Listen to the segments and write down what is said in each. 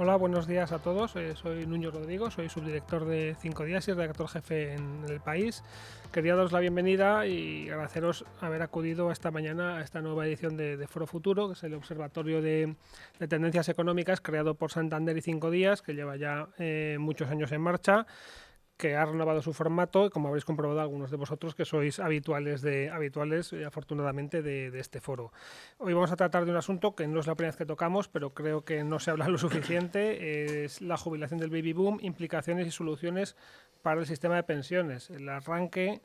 Hola, buenos días a todos. Soy Nuño Rodrigo, soy subdirector de 5 días y redactor jefe en El País. Quería daros la bienvenida y agradeceros haber acudido esta mañana a esta nueva edición de Foro Futuro, que es el observatorio de tendencias económicas creado por Santander y 5 días, que lleva ya muchos años en marcha, que ha renovado su formato y, como habréis comprobado algunos de vosotros que sois habituales afortunadamente de este foro. Hoy vamos a tratar de un asunto que no es la primera vez que tocamos, pero creo que no se habla lo suficiente. Es la jubilación del baby boom, implicaciones y soluciones para el sistema de pensiones. El arranque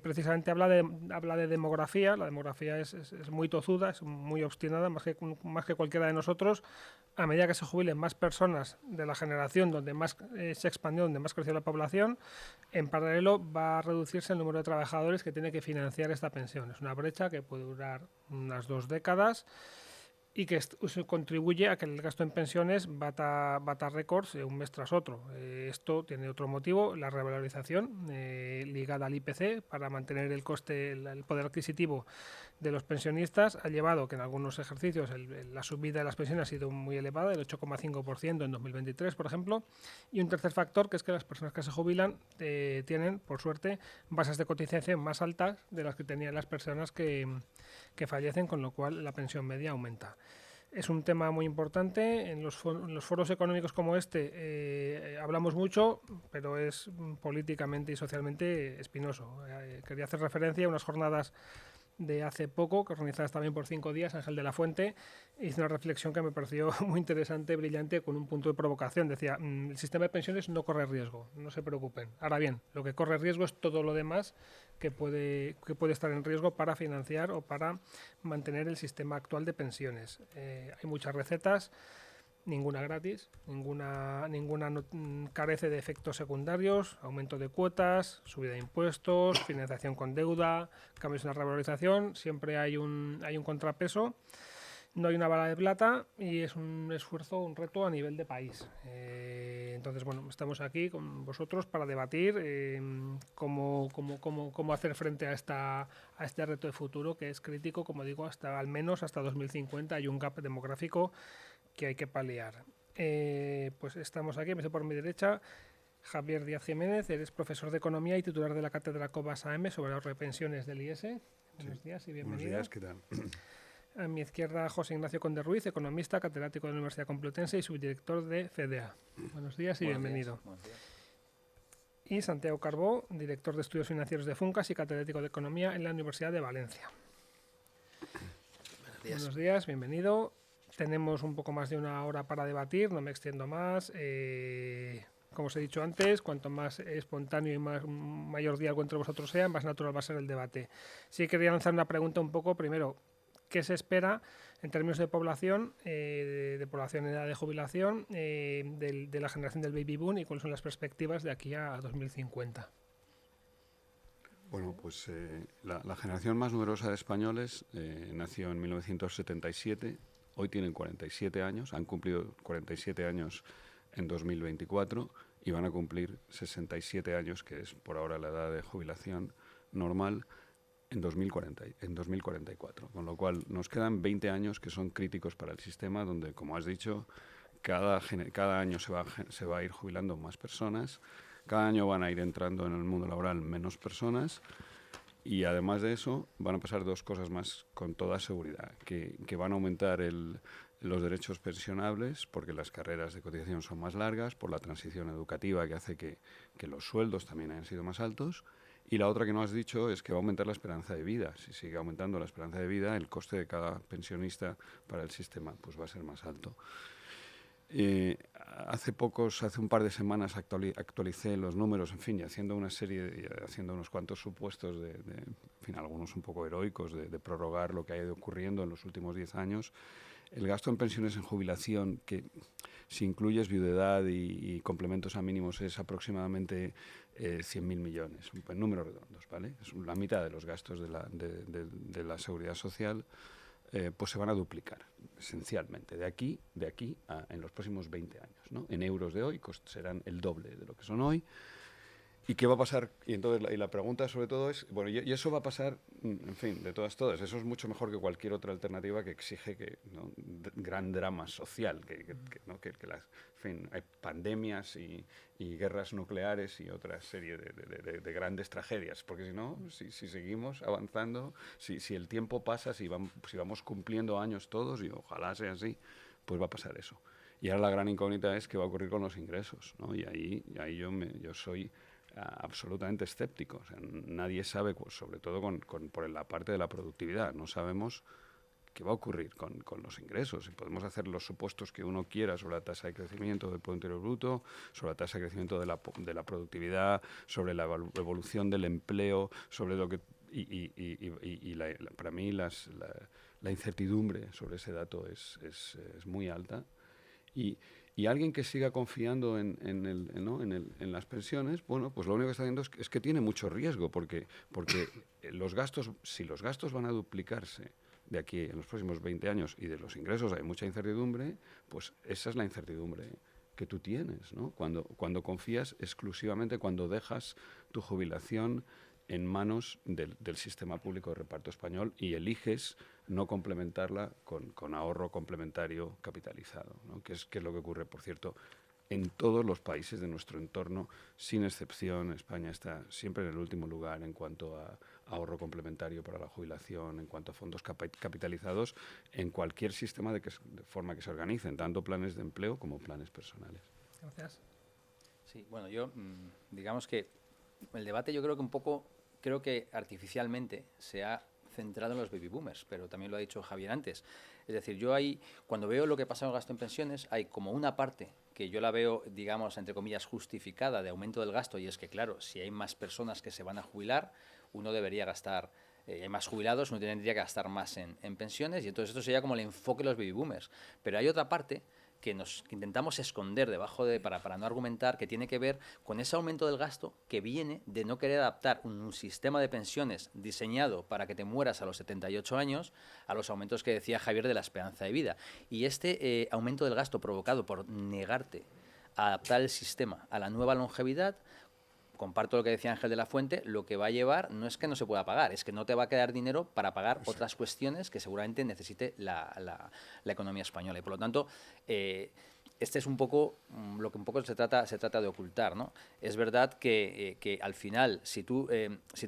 precisamente habla de demografía. La demografía es muy tozuda, es muy obstinada, más que cualquiera de nosotros. A medida que se jubilen más personas de la generación donde más se expandió, donde más creció la población, en paralelo va a reducirse el número de trabajadores que tiene que financiar esta pensión. Es una brecha que puede durar unas 2 décadas y que contribuye a que el gasto en pensiones bata récords un mes tras otro. Esto tiene otro motivo, la revalorización ligada al IPC para mantener el coste, el poder adquisitivo de los pensionistas ha llevado que en algunos ejercicios la subida de las pensiones ha sido muy elevada, el 8,5% en 2023, por ejemplo. Y un tercer factor, que es que las personas que se jubilan tienen, por suerte, bases de cotización más altas de las que tenían las personas que fallecen, con lo cual la pensión media aumenta. Es un tema muy importante. En los foros económicos como este hablamos mucho, pero es políticamente y socialmente espinoso. Quería hacer referencia a unas jornadas de hace poco, que organizadas también por 5 días, Ángel de la Fuente, hizo una reflexión que me pareció muy interesante, brillante, con un punto de provocación. Decía, el sistema de pensiones no corre riesgo, no se preocupen. Ahora bien, lo que corre riesgo es todo lo demás que puede estar en riesgo para financiar o para mantener el sistema actual de pensiones. Hay muchas recetas, ninguna gratis, ninguna carece de efectos secundarios, aumento de cuotas, subida de impuestos, financiación con deuda, cambios en la revalorización, siempre hay un contrapeso, no hay una bala de plata y es un esfuerzo, un reto a nivel de país. Entonces, bueno, estamos aquí con vosotros para debatir cómo hacer frente a este reto de futuro, que es crítico, como digo, al menos hasta 2050 hay un gap demográfico que hay que paliar. Pues estamos aquí, empecé por mi derecha, Javier Díaz Jiménez, eres profesor de Economía y titular de la cátedra COBAS AM sobre ahorro de pensiones del IES. Buenos días y bienvenido. Buenos días, ¿qué tal? A mi izquierda, José Ignacio Conde Ruiz, economista, catedrático de la Universidad Complutense y subdirector de CDA. Buenos días y bienvenido. Buenos días. Y Santiago Carbó, director de Estudios Financieros de Funcas y catedrático de Economía en la Universidad de Valencia. Buenos días, bienvenido. Tenemos un poco más de una hora para debatir, no me extiendo más. Como os he dicho antes, cuanto más espontáneo y mayor diálogo entre vosotros sea, más natural va a ser el debate. Sí quería lanzar una pregunta un poco, primero, ¿qué se espera en términos de población, de población en edad de jubilación, de la generación del baby boom y cuáles son las perspectivas de aquí a 2050? Bueno, pues la generación más numerosa de españoles nació en 1977, hoy tienen 47 años, han cumplido 47 años en 2024 y van a cumplir 67 años, que es por ahora la edad de jubilación normal, en 2044. Con lo cual nos quedan 20 años que son críticos para el sistema, donde, como has dicho, cada año se va a ir jubilando más personas, cada año van a ir entrando en el mundo laboral menos personas y además de eso van a pasar dos cosas más con toda seguridad, que van a aumentar los derechos pensionables porque las carreras de cotización son más largas, por la transición educativa que hace que los sueldos también hayan sido más altos. Y la otra que no has dicho es que va a aumentar la esperanza de vida. Si sigue aumentando la esperanza de vida, el coste de cada pensionista para el sistema pues va a ser más alto. Hace un par de semanas actualicé los números, en fin, y haciendo unos cuantos supuestos en fin, algunos un poco heroicos, de prorrogar lo que ha ido ocurriendo en los últimos 10 años. El gasto en pensiones en jubilación, que si incluyes viudedad y complementos a mínimos, es aproximadamente 100.000 millones, en números redondos, ¿vale? Es la mitad de los gastos de la seguridad social. Pues se van a duplicar, esencialmente, de aquí en los próximos 20 años, ¿no? En euros de hoy serán el doble de lo que son hoy. ¿Y qué va a pasar? Y entonces la pregunta sobre todo es, bueno, y eso va a pasar, en fin, de todas, eso es mucho mejor que cualquier otra alternativa que exige que, ¿no? Gran drama social, ¿no? que las, en fin, hay pandemias y guerras nucleares y otra serie de grandes tragedias, porque si no, si seguimos avanzando, si el tiempo pasa, si vamos cumpliendo años todos, y ojalá sea así, pues va a pasar eso. Y ahora la gran incógnita es qué va a ocurrir con los ingresos, ¿no? Y ahí yo soy absolutamente escéptico. O sea, nadie sabe, sobre todo por la parte de la productividad, no sabemos qué va a ocurrir con los ingresos. Y podemos hacer los supuestos que uno quiera sobre la tasa de crecimiento del Producto Interior Bruto, sobre la tasa de crecimiento de la productividad, sobre la evolución del empleo, sobre lo que... Para mí la incertidumbre sobre ese dato es muy alta. Y alguien que siga confiando en las pensiones, bueno, pues lo único que está haciendo es que tiene mucho riesgo, porque los gastos, si los gastos van a duplicarse de aquí en los próximos 20 años y de los ingresos hay mucha incertidumbre, pues esa es la incertidumbre que tú tienes, ¿no? Cuando confías exclusivamente, cuando dejas tu jubilación en manos del sistema público de reparto español y eliges no complementarla con ahorro complementario capitalizado, ¿no? que es lo que ocurre, por cierto, en todos los países de nuestro entorno, sin excepción. España está siempre en el último lugar en cuanto a ahorro complementario para la jubilación, en cuanto a fondos capitalizados, en cualquier sistema de forma que se organicen, tanto planes de empleo como planes personales. Gracias. Sí, bueno, yo digamos que el debate yo creo que un poco, creo que artificialmente se ha centrado en los baby boomers, pero también lo ha dicho Javier antes. Es decir, yo ahí, cuando veo lo que pasa en el gasto en pensiones, hay como una parte que yo la veo, digamos, entre comillas, justificada de aumento del gasto, y es que, claro, si hay más personas que se van a jubilar, uno debería gastar, hay más jubilados, uno tendría que gastar más en pensiones, y entonces esto sería como el enfoque de los baby boomers. Pero hay otra parte que intentamos esconder debajo para no argumentar, que tiene que ver con ese aumento del gasto que viene de no querer adaptar un sistema de pensiones diseñado para que te mueras a los 78 años a los aumentos que decía Javier de la esperanza de vida. Y este aumento del gasto provocado por negarte a adaptar el sistema a la nueva longevidad, comparto lo que decía Ángel de la Fuente, lo que va a llevar no es que no se pueda pagar, es que no te va a quedar dinero para pagar otras cuestiones que seguramente necesite la economía española. Y por lo tanto, este es un poco lo que un poco se trata de ocultar, ¿no? Es verdad que al final, si tú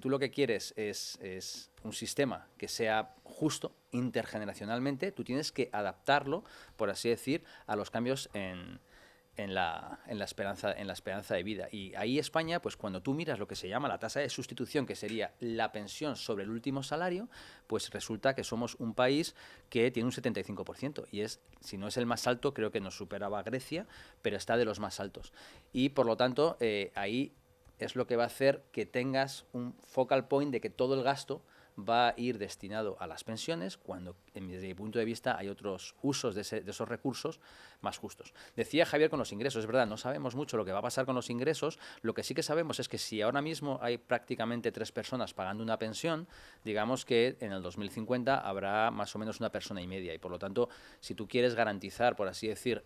lo que quieres es un sistema que sea justo intergeneracionalmente, tú tienes que adaptarlo, por así decir, a los cambios en la esperanza de vida. Y ahí España, pues cuando tú miras lo que se llama la tasa de sustitución, que sería la pensión sobre el último salario, pues resulta que somos un país que tiene un 75%. Y si no es el más alto, creo que nos superaba Grecia, pero está de los más altos. Y por lo tanto, ahí es lo que va a hacer que tengas un focal point de que todo el gasto va a ir destinado a las pensiones, cuando, desde mi punto de vista, hay otros usos de esos recursos más justos. Decía Javier con los ingresos, es verdad, no sabemos mucho lo que va a pasar con los ingresos. Lo que sí que sabemos es que si ahora mismo hay prácticamente 3 personas pagando una pensión, digamos que en el 2050 habrá más o menos 1,5 personas, y por lo tanto, si tú quieres garantizar, por así decir,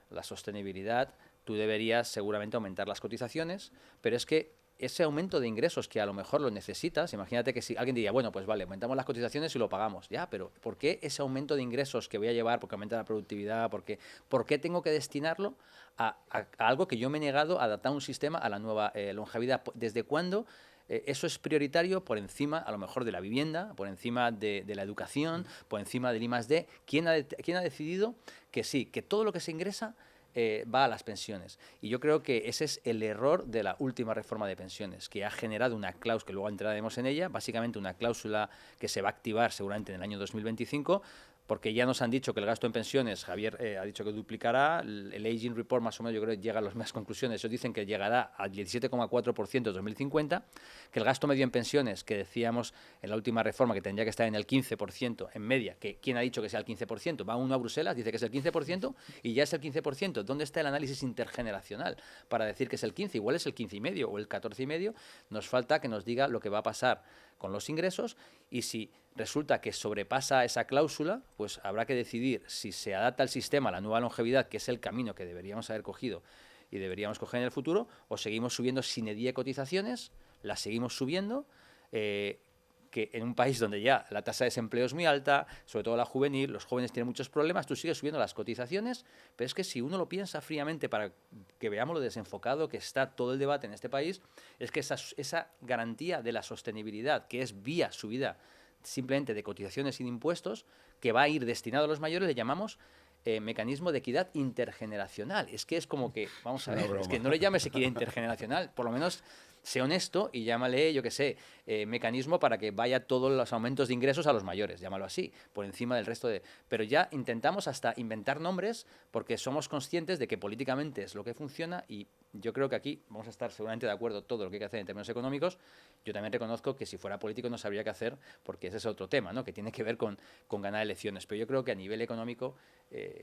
la sostenibilidad, tú deberías seguramente aumentar las cotizaciones, pero es que ese aumento de ingresos que a lo mejor lo necesitas, imagínate que si alguien diría, bueno, pues vale, aumentamos las cotizaciones y lo pagamos. Ya, pero ¿por qué ese aumento de ingresos que voy a llevar, porque aumenta la productividad, por qué tengo que destinarlo a algo que yo me he negado a adaptar un sistema a la nueva longevidad? ¿Desde cuándo eso es prioritario por encima, a lo mejor, de la vivienda, por encima de la educación, por encima del I+D? ¿Quién ha decidido que sí, que todo lo que se ingresa va a las pensiones? Y yo creo que ese es el error de la última reforma de pensiones, que ha generado una cláusula, que luego entraremos en ella, básicamente una cláusula que se va a activar seguramente en el año 2025, porque ya nos han dicho que el gasto en pensiones, Javier ha dicho que duplicará, el Aging Report más o menos yo creo que llega a las mismas conclusiones, ellos dicen que llegará al 17,4% en 2050, que el gasto medio en pensiones, que decíamos en la última reforma que tendría que estar en el 15% en media, que ¿quién ha dicho que sea el 15%? Va uno a Bruselas, dice que es el 15% y ya es el 15%. ¿Dónde está el análisis intergeneracional para decir que es el 15%? Igual es el 15,5% o el 14,5%. Nos falta que nos diga lo que va a pasar con los ingresos, y si resulta que sobrepasa esa cláusula, pues habrá que decidir si se adapta el sistema a la nueva longevidad, que es el camino que deberíamos haber cogido y deberíamos coger en el futuro, o seguimos subiendo sin edie cotizaciones, las seguimos subiendo, que en un país donde ya la tasa de desempleo es muy alta, sobre todo la juvenil, los jóvenes tienen muchos problemas, tú sigues subiendo las cotizaciones, pero es que si uno lo piensa fríamente para que veamos lo desenfocado que está todo el debate en este país, es que esa garantía de la sostenibilidad, que es vía subida simplemente de cotizaciones sin impuestos, que va a ir destinado a los mayores, le llamamos mecanismo de equidad intergeneracional. Es que es como que, vamos a ver, es que no le llames equidad intergeneracional, por lo menos sé honesto y llámale, yo qué sé, mecanismo para que vaya todos los aumentos de ingresos a los mayores, llámalo así, por encima del resto de... Pero ya intentamos hasta inventar nombres porque somos conscientes de que políticamente es lo que funciona y yo creo que aquí vamos a estar seguramente de acuerdo todo lo que hay que hacer en términos económicos. Yo también reconozco que si fuera político no sabría qué hacer porque ese es otro tema, ¿no? Que tiene que ver con ganar elecciones. Pero yo creo que a nivel económico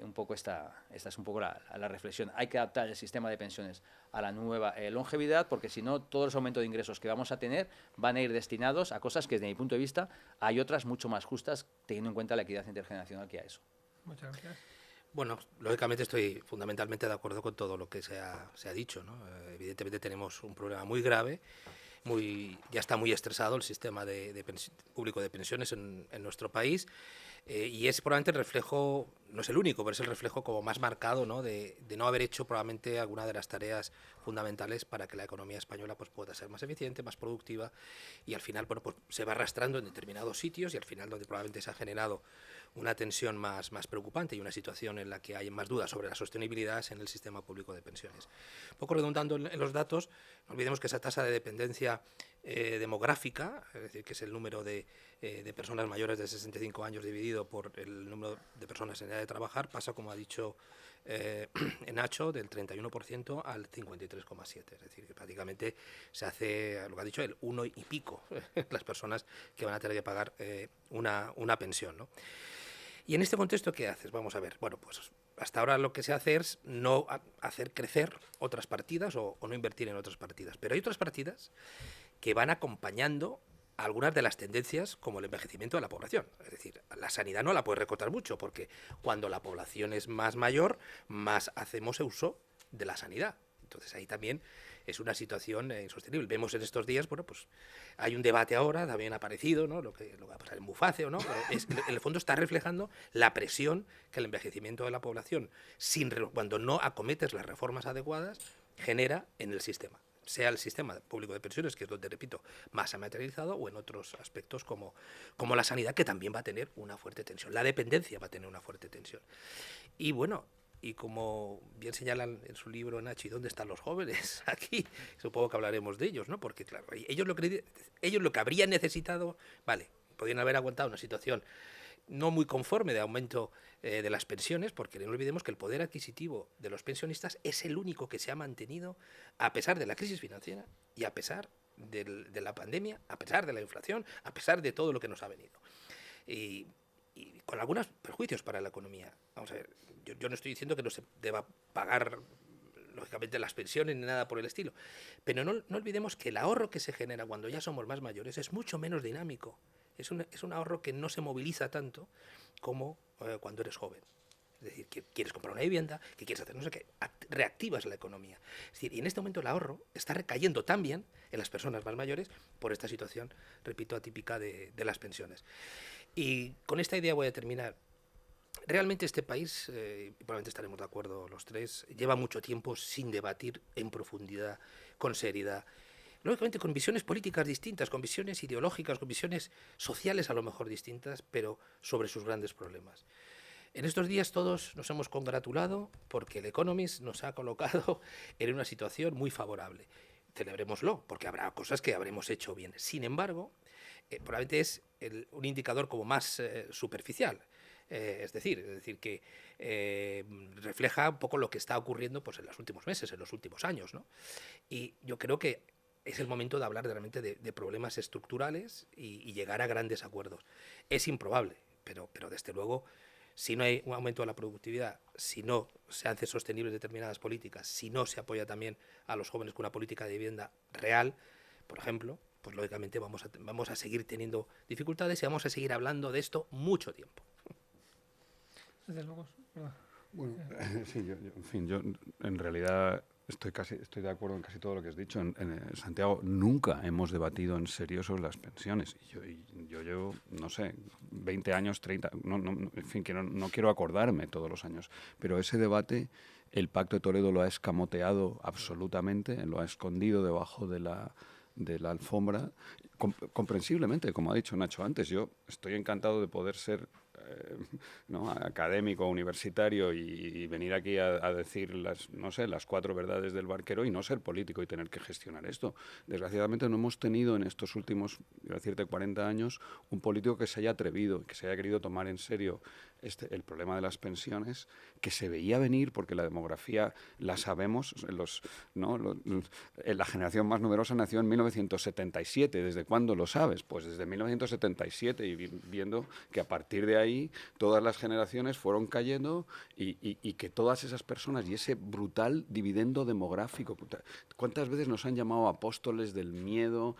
un poco esta es un poco la reflexión. Hay que adaptar el sistema de pensiones a la nueva longevidad porque si no todos los aumentos de ingresos que vamos a tener van a ir destinados a cosas que desde mi punto de vista hay otras mucho más justas teniendo en cuenta la equidad intergeneracional que a eso. Muchas gracias. Bueno, lógicamente estoy fundamentalmente de acuerdo con todo lo que se ha dicho, ¿no? Evidentemente tenemos un problema muy grave, ya está muy estresado el sistema público de pensiones en nuestro país y es probablemente el reflejo, no es el único, pero es el reflejo como más marcado, ¿no? de no haber hecho probablemente alguna de las tareas fundamentales para que la economía española pues, pueda ser más eficiente, más productiva y al final bueno, pues, se va arrastrando en determinados sitios y al final donde probablemente se ha generado una tensión más preocupante y una situación en la que hay más dudas sobre la sostenibilidad es en el sistema público de pensiones. Un poco redundando en los datos, no olvidemos que esa tasa de dependencia demográfica, es decir, que es el número de personas mayores de 65 años dividido por el número de personas en edad de trabajar, pasa, como ha dicho Nacho, del 31% al 53,7%. Es decir, que prácticamente se hace, lo que ha dicho él, 1 y pico las personas que van a tener que pagar una pensión, ¿no? Y en este contexto, ¿qué haces? Vamos a ver. Bueno, pues hasta ahora lo que se hace es no hacer crecer otras partidas o no invertir en otras partidas. Pero hay otras partidas que van acompañando algunas de las tendencias como el envejecimiento de la población. Es decir, la sanidad no la puedes recortar mucho porque cuando la población es más mayor, más hacemos uso de la sanidad. Entonces ahí también es una situación insostenible. Vemos en estos días, bueno, pues hay un debate ahora, también ha aparecido, ¿no? Lo que va a pasar en Muface, ¿no? Pero en el fondo está reflejando la presión que el envejecimiento de la población, cuando no acometes las reformas adecuadas, genera en el sistema. Sea el sistema público de pensiones, que es donde, repito, más se ha materializado, o en otros aspectos como la sanidad, que también va a tener una fuerte tensión. La dependencia va a tener una fuerte tensión. Y bueno, y como bien señalan en su libro Nachi, ¿dónde están los jóvenes? Aquí supongo que hablaremos de ellos, ¿no? Porque claro, ellos lo que habrían necesitado, vale, podrían haber aguantado una situación no muy conforme de aumento de las pensiones, porque no olvidemos que el poder adquisitivo de los pensionistas es el único que se ha mantenido a pesar de la crisis financiera y a pesar de la pandemia, a pesar de la inflación, a pesar de todo lo que nos ha venido. Y con algunos perjuicios para la economía. Vamos a ver, yo no estoy diciendo que no se deba pagar lógicamente las pensiones ni nada por el estilo, pero no olvidemos que el ahorro que se genera cuando ya somos más mayores es mucho menos dinámico. Es un ahorro que no se moviliza tanto como cuando eres joven. Es decir, que quieres comprar una vivienda, que quieres hacer no sé qué, reactivas la economía. Es decir, y en este momento el ahorro está recayendo también en las personas más mayores por esta situación, repito, atípica de las pensiones. Y con esta idea voy a terminar. Realmente este país, y probablemente estaremos de acuerdo los tres, lleva mucho tiempo sin debatir en profundidad, con seriedad, lógicamente con visiones políticas distintas, con visiones ideológicas, con visiones sociales a lo mejor distintas, pero sobre sus grandes problemas. En estos días todos nos hemos congratulado porque el Economist nos ha colocado en una situación muy favorable. Celebrémoslo, porque habrá cosas que habremos hecho bien. Sin embargo, probablemente es un indicador como más superficial. Es decir que refleja un poco lo que está ocurriendo pues, en los últimos meses, en los últimos años, ¿no? Y yo creo que es el momento de hablar realmente de problemas estructurales y llegar a grandes acuerdos. Es improbable, pero desde luego, si no hay un aumento de la productividad, si no se hacen sostenibles determinadas políticas, si no se apoya también a los jóvenes con una política de vivienda real, por ejemplo, pues lógicamente vamos a seguir teniendo dificultades y vamos a seguir hablando de esto mucho tiempo. Desde luego. Bueno, sí, yo en realidad Estoy de acuerdo en casi todo lo que has dicho. En Santiago nunca hemos debatido en serio sobre las pensiones. Yo llevo, no sé, 20 años, 30, en fin, que no quiero acordarme todos los años. Pero ese debate, el Pacto de Toledo lo ha escamoteado absolutamente, lo ha escondido debajo de la alfombra. Comprensiblemente, como ha dicho Nacho antes, yo estoy encantado de poder ser ¿no? académico, universitario y venir aquí a decir las 4 verdades del barquero y no ser político y tener que gestionar esto. Desgraciadamente no hemos tenido en estos últimos, iba a decirte, 40 años un político que se haya atrevido, que se haya querido tomar en serio el problema de las pensiones, que se veía venir porque la demografía la sabemos, la generación más numerosa nació en 1977. ¿Desde cuándo lo sabes? Pues desde 1977 y viendo que a partir de ahí todas las generaciones fueron cayendo y que todas esas personas y ese brutal dividendo demográfico, ¿cuántas veces nos han llamado apóstoles del miedo?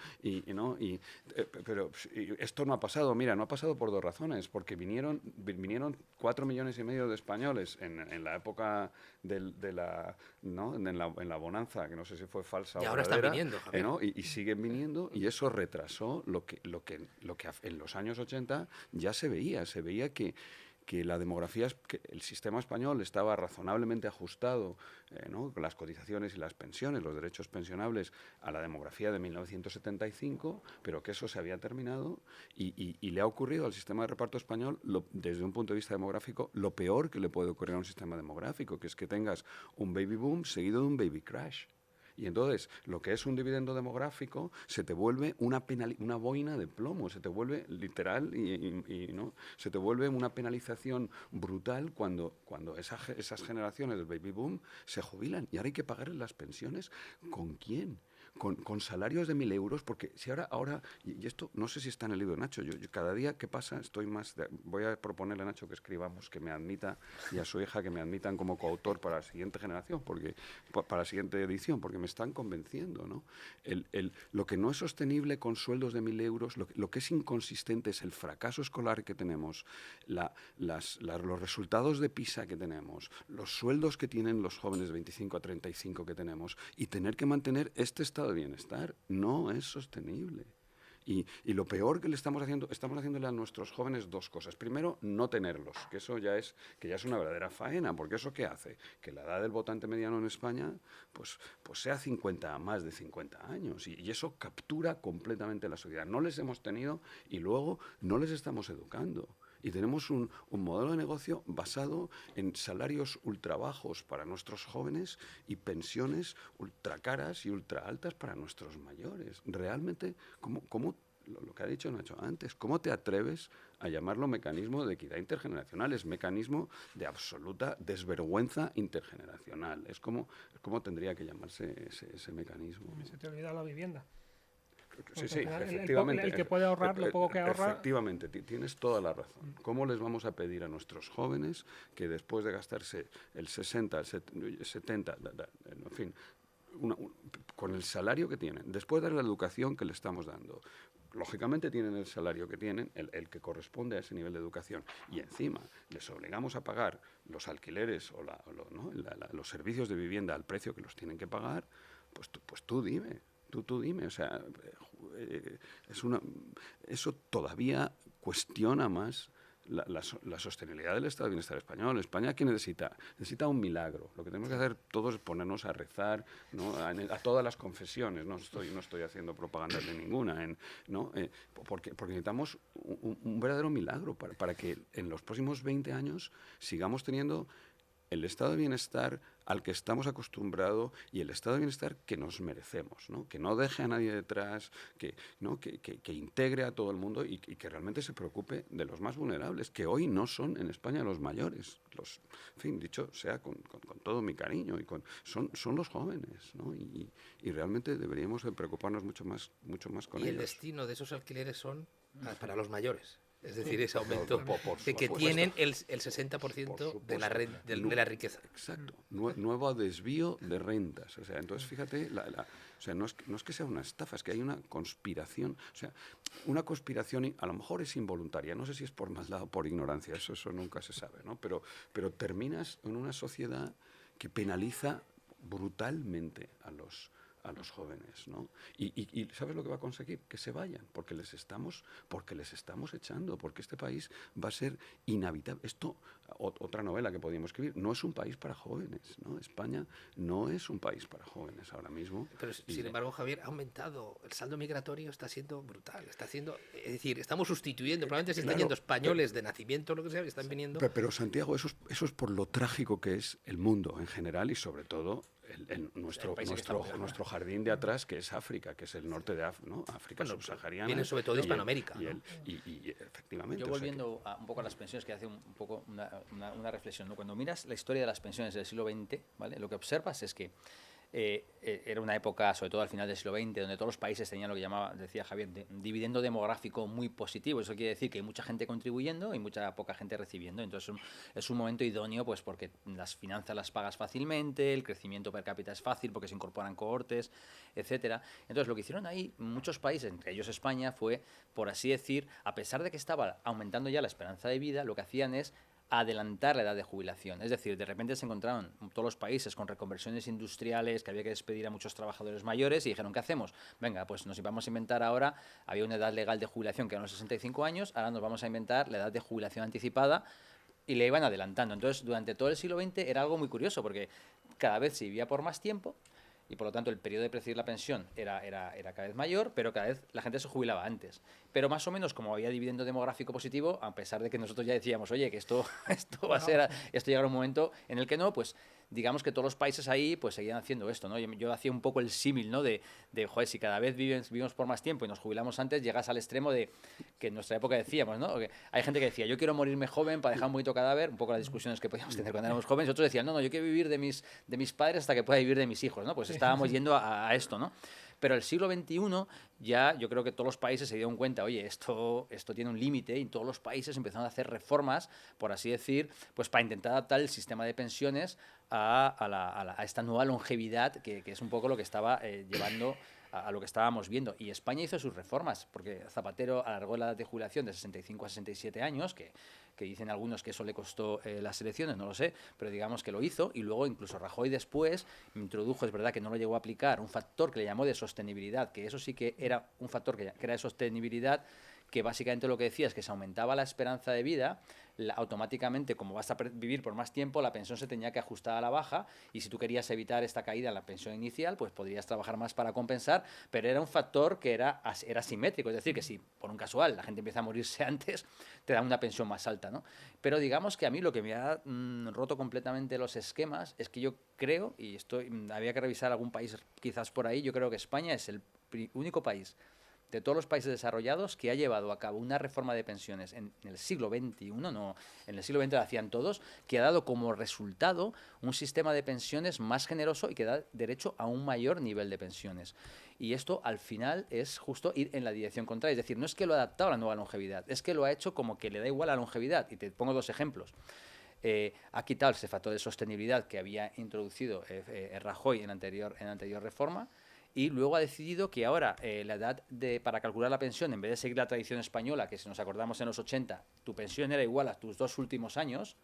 Pero esto no ha pasado, mira, no ha pasado por 2 razones, porque vinieron 4,5 millones de españoles en la época en la bonanza, que no sé si fue falsa y o ahora verdadera, están viniendo, y siguen viniendo, y eso retrasó lo que en los años 80 ya se veía que la demografía, que el sistema español estaba razonablemente ajustado, con las cotizaciones y las pensiones, los derechos pensionables, a la demografía de 1975, pero que eso se había terminado y le ha ocurrido al sistema de reparto español, desde un punto de vista demográfico, lo peor que le puede ocurrir a un sistema demográfico, que es que tengas un baby boom seguido de un baby crash. Y entonces, lo que es un dividendo demográfico se te vuelve una boina de plomo, se te vuelve literal ¿no? Se te vuelve una penalización brutal cuando esas generaciones del baby boom se jubilan. Y ahora hay que pagarles las pensiones. ¿Con quién? Con salarios de 1.000 euros, porque si ahora y esto no sé si está en el libro de Nacho, yo cada día que pasa voy a proponerle a Nacho que escribamos, que me admita, y a su hija que me admitan como coautor para la siguiente generación, para la siguiente edición, porque me están convenciendo, ¿no? Lo que no es sostenible con sueldos de 1.000 euros, lo que es inconsistente es el fracaso escolar que tenemos, los resultados de PISA que tenemos, los sueldos que tienen los jóvenes de 25 a 35 que tenemos, y tener que mantener este estado de bienestar no es sostenible. Y lo peor que estamos haciéndole a nuestros jóvenes 2 cosas. Primero, no tenerlos, que eso ya es una verdadera faena, porque eso ¿qué hace? Que la edad del votante mediano en España pues sea más de 50 años. Y eso captura completamente la sociedad. No les hemos tenido y luego no les estamos educando. Y tenemos un modelo de negocio basado en salarios ultra bajos para nuestros jóvenes y pensiones ultra caras y ultra altas para nuestros mayores. Realmente, ¿cómo lo que ha dicho Nacho antes, ¿cómo te atreves a llamarlo mecanismo de equidad intergeneracional? Es mecanismo de absoluta desvergüenza intergeneracional. Es como tendría que llamarse ese mecanismo. Se te olvida la vivienda. Sí, efectivamente. El que puede ahorrar lo poco que ahorra. Efectivamente, tienes toda la razón. ¿Cómo les vamos a pedir a nuestros jóvenes que después de gastarse el 60, el 70, en fin, con el salario que tienen, después de la educación que le estamos dando, lógicamente tienen el salario que tienen, el que corresponde a ese nivel de educación, y encima les obligamos a pagar los alquileres o los servicios de vivienda al precio que los tienen que pagar, pues tú dime. Tú dime, o sea, eso todavía cuestiona más la sostenibilidad del estado de bienestar español. España, ¿qué necesita? Necesita un milagro. Lo que tenemos que hacer todos es ponernos a rezar, ¿no? a todas las confesiones. No estoy haciendo propaganda de ninguna, ¿no? Porque necesitamos un verdadero milagro para que en los próximos 20 años sigamos teniendo el estado de bienestar al que estamos acostumbrados y el estado de bienestar que nos merecemos, ¿no? Que no deje a nadie detrás, que integre a todo el mundo y que realmente se preocupe de los más vulnerables, que hoy no son en España los mayores. En fin, dicho sea con todo mi cariño, son los jóvenes, ¿no? Y realmente deberíamos de preocuparnos mucho más con ellos. Y el destino de esos alquileres son para los mayores. Es decir, ese aumento de que tienen el 60% de la riqueza. Exacto. Nuevo desvío de rentas. O sea, entonces fíjate, o sea, no es que sea una estafa, es que hay una conspiración. O sea, una conspiración a lo mejor es involuntaria. No sé si es por maldad o por ignorancia, eso nunca se sabe, ¿no? Pero terminas en una sociedad que penaliza brutalmente a los jóvenes, ¿no? Y ¿sabes lo que va a conseguir? Que se vayan, porque les estamos echando, porque este país va a ser inhabitable. Esto, otra novela que podíamos escribir, no es un país para jóvenes, ¿no? España no es un país para jóvenes ahora mismo. Pero sin embargo, Javier, ha aumentado, el saldo migratorio está siendo brutal, es decir, estamos sustituyendo, probablemente se están yendo españoles de nacimiento, lo que sea, que están viniendo. Pero Santiago, eso es por lo trágico que es el mundo en general y sobre todo nuestro jardín de atrás, que es África, que es el norte de África, ¿no? África subsahariana. Viene sobre todo de Hispanoamérica. Y efectivamente. Yo volviendo un poco a las pensiones, que hace un poco una reflexión, ¿no? Cuando miras la historia de las pensiones del siglo XX, ¿vale? Lo que observas es que era una época, sobre todo al final del siglo XX, donde todos los países tenían lo que decía Javier, dividendo demográfico muy positivo. Eso quiere decir que hay mucha gente contribuyendo y mucha poca gente recibiendo. Entonces es un momento idóneo, pues porque las finanzas las pagas fácilmente, el crecimiento per cápita es fácil porque se incorporan cohortes, etcétera. Entonces lo que hicieron ahí muchos países, entre ellos España, fue, por así decir, a pesar de que estaba aumentando ya la esperanza de vida, lo que hacían es adelantar la edad de jubilación. Es decir, de repente se encontraron todos los países con reconversiones industriales, que había que despedir a muchos trabajadores mayores y dijeron, ¿qué hacemos? Venga, pues nos vamos a inventar ahora, había una edad legal de jubilación que eran los 65 años, ahora nos vamos a inventar la edad de jubilación anticipada y le iban adelantando. Entonces, durante todo el siglo XX era algo muy curioso porque cada vez se vivía por más tiempo y por lo tanto el periodo de percibir la pensión era cada vez mayor, pero cada vez la gente se jubilaba antes. Pero más o menos como había dividendo demográfico positivo, a pesar de que nosotros ya decíamos, oye, que esto va a ser, esto llegará un momento en el que no, pues digamos que todos los países ahí pues seguían haciendo esto, ¿no? Yo hacía un poco el símil, ¿no? De joder, si cada vez vivimos por más tiempo y nos jubilamos antes, llegas al extremo de que en nuestra época decíamos, ¿no? Que hay gente que decía, yo quiero morirme joven para dejar un bonito cadáver, un poco las discusiones que podíamos tener cuando éramos jóvenes, y otros decían, no, yo quiero vivir de mis padres hasta que pueda vivir de mis hijos, ¿no? Pues estábamos yendo a esto, ¿no? Pero el siglo XXI ya yo creo que todos los países se dieron cuenta, oye, esto tiene un límite y todos los países empezaron a hacer reformas, por así decir, pues para intentar adaptar el sistema de pensiones a esta nueva longevidad que es un poco lo que estaba llevando a lo que estábamos viendo. Y España hizo sus reformas, porque Zapatero alargó la edad de jubilación de 65 a 67 años, que dicen algunos que eso le costó las elecciones, no lo sé, pero digamos que lo hizo, y luego incluso Rajoy después introdujo, es verdad que no lo llegó a aplicar, un factor que le llamó de sostenibilidad, que eso sí que era un factor que era de sostenibilidad, que básicamente lo que decía es que se aumentaba la esperanza de vida, automáticamente, como vas a vivir por más tiempo, la pensión se tenía que ajustar a la baja, y si tú querías evitar esta caída en la pensión inicial, pues podrías trabajar más para compensar, pero era un factor que era simétrico, es decir, que si por un casual la gente empieza a morirse antes, te da una pensión más alta, ¿no? Pero digamos que a mí lo que me ha roto completamente los esquemas es que yo creo, y había que revisar algún país quizás por ahí, yo creo que España es el único país de todos los países desarrollados que ha llevado a cabo una reforma de pensiones en el siglo XXI, no, en el siglo XX lo hacían todos, que ha dado como resultado un sistema de pensiones más generoso y que da derecho a un mayor nivel de pensiones. Y esto al final es justo ir en la dirección contraria, es decir, no es que lo ha adaptado a la nueva longevidad, es que lo ha hecho como que le da igual a la longevidad. Y te pongo dos ejemplos. Ha quitado ese factor de sostenibilidad que había introducido Rajoy en la anterior reforma, y luego ha decidido que ahora la edad para calcular la pensión, en vez de seguir la tradición española, que si nos acordamos en los 80, tu pensión era igual a tus 2 últimos años,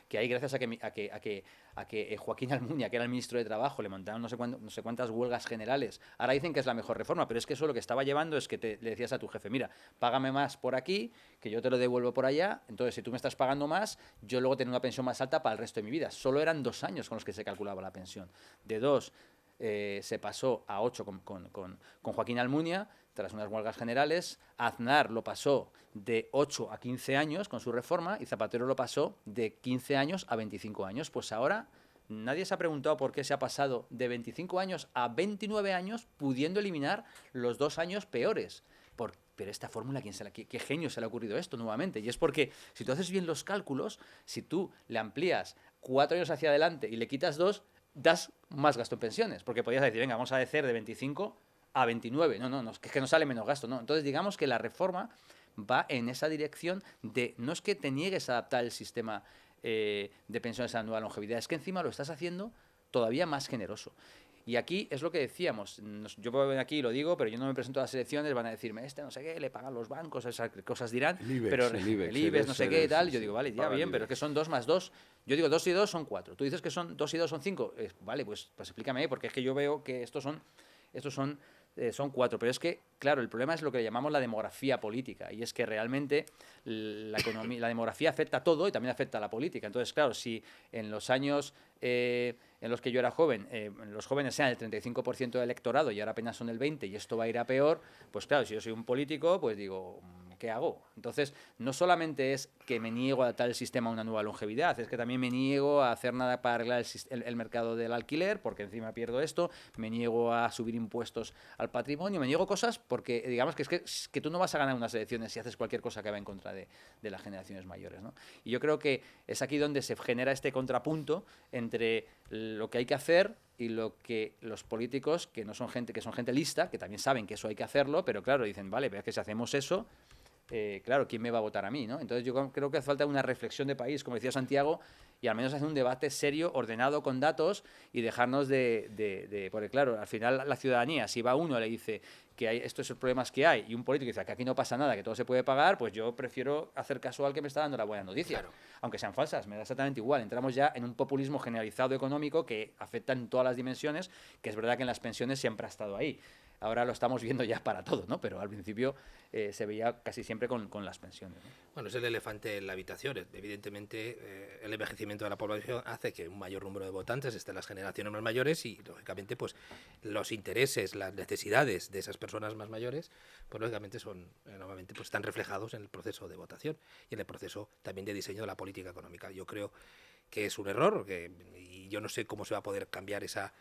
que ahí gracias a que Joaquín Almunia, que era el ministro de Trabajo, le montaron no sé cuántas huelgas generales, ahora dicen que es la mejor reforma, pero es que eso lo que estaba llevando es que le decías a tu jefe, mira, págame más por aquí, que yo te lo devuelvo por allá, entonces si tú me estás pagando más, yo luego tengo una pensión más alta para el resto de mi vida. Solo eran 2 años con los que se calculaba la pensión. De 2 se pasó a 8 con Joaquín Almunia, tras unas huelgas generales. Aznar lo pasó de 8 a 15 años con su reforma y Zapatero lo pasó de 15 años a 25 años. Pues ahora nadie se ha preguntado por qué se ha pasado de 25 años a 29 años pudiendo eliminar los 2 años peores. Pero esta fórmula, ¿qué genio se le ha ocurrido esto nuevamente? Y es porque si tú haces bien los cálculos, si tú le amplías 4 años hacia adelante y le quitas 2, das más gasto en pensiones, porque podrías decir, venga, vamos a hacer de 25 a 29. No, es que no sale menos gasto, ¿no? Entonces, digamos que la reforma va en esa dirección de, no es que te niegues a adaptar el sistema de pensiones a la nueva longevidad, es que encima lo estás haciendo todavía más generoso. Y aquí es lo que decíamos, yo puedo venir aquí y lo digo, pero yo no me presento a las elecciones, van a decirme, no sé qué, le pagan los bancos, esas cosas dirán, pero el IBEX no sé qué y tal, yo digo, vale, ya bien, pero es que son 2 más 2, yo digo 2 y 2 son 4, tú dices que son 2 y 2 son 5, vale, pues explícame, porque es que yo veo que estos son 4, pero es que, claro, el problema es lo que llamamos la demografía política, y es que realmente la demografía afecta a todo y también afecta a la política. Entonces, claro, si en los años en los que yo era joven, los jóvenes sean el 35% del electorado y ahora apenas son el 20% y esto va a ir a peor, pues claro, si yo soy un político, pues digo, ¿qué hago? Entonces, no solamente es que me niego a adaptar el sistema a una nueva longevidad, es que también me niego a hacer nada para arreglar el mercado del alquiler, porque encima pierdo esto, me niego a subir impuestos al patrimonio, me niego cosas porque, digamos, que tú no vas a ganar unas elecciones si haces cualquier cosa que va en contra de las generaciones mayores, ¿no? Y yo creo que es aquí donde se genera este contrapunto entre lo que hay que hacer y lo que los políticos, que son gente lista, que también saben que eso hay que hacerlo, pero claro, dicen, vale, pero es que si hacemos eso, claro, ¿quién me va a votar a mí, ¿no? Entonces yo creo que hace falta una reflexión de país, como decía Santiago, y al menos hacer un debate serio, ordenado, con datos, y dejarnos porque claro, al final la ciudadanía, si va uno y le dice que hay estos son problemas que hay, y un político dice que aquí no pasa nada, que todo se puede pagar, pues yo prefiero hacer caso al que me está dando la buena noticia. Claro. Aunque sean falsas, me da exactamente igual. Entramos ya en un populismo generalizado económico que afecta en todas las dimensiones, que es verdad que en las pensiones siempre ha estado ahí. Ahora lo estamos viendo ya para todo, ¿no? Pero al principio se veía casi siempre con las pensiones, ¿no? Bueno, es el elefante en la habitación. Evidentemente, el envejecimiento de la población hace que un mayor número de votantes estén en las generaciones más mayores y, lógicamente, pues los intereses, las necesidades de esas personas más mayores, pues lógicamente normalmente pues, están reflejados en el proceso de votación y en el proceso también de diseño de la política económica. Yo creo que es un error y yo no sé cómo se va a poder cambiar esa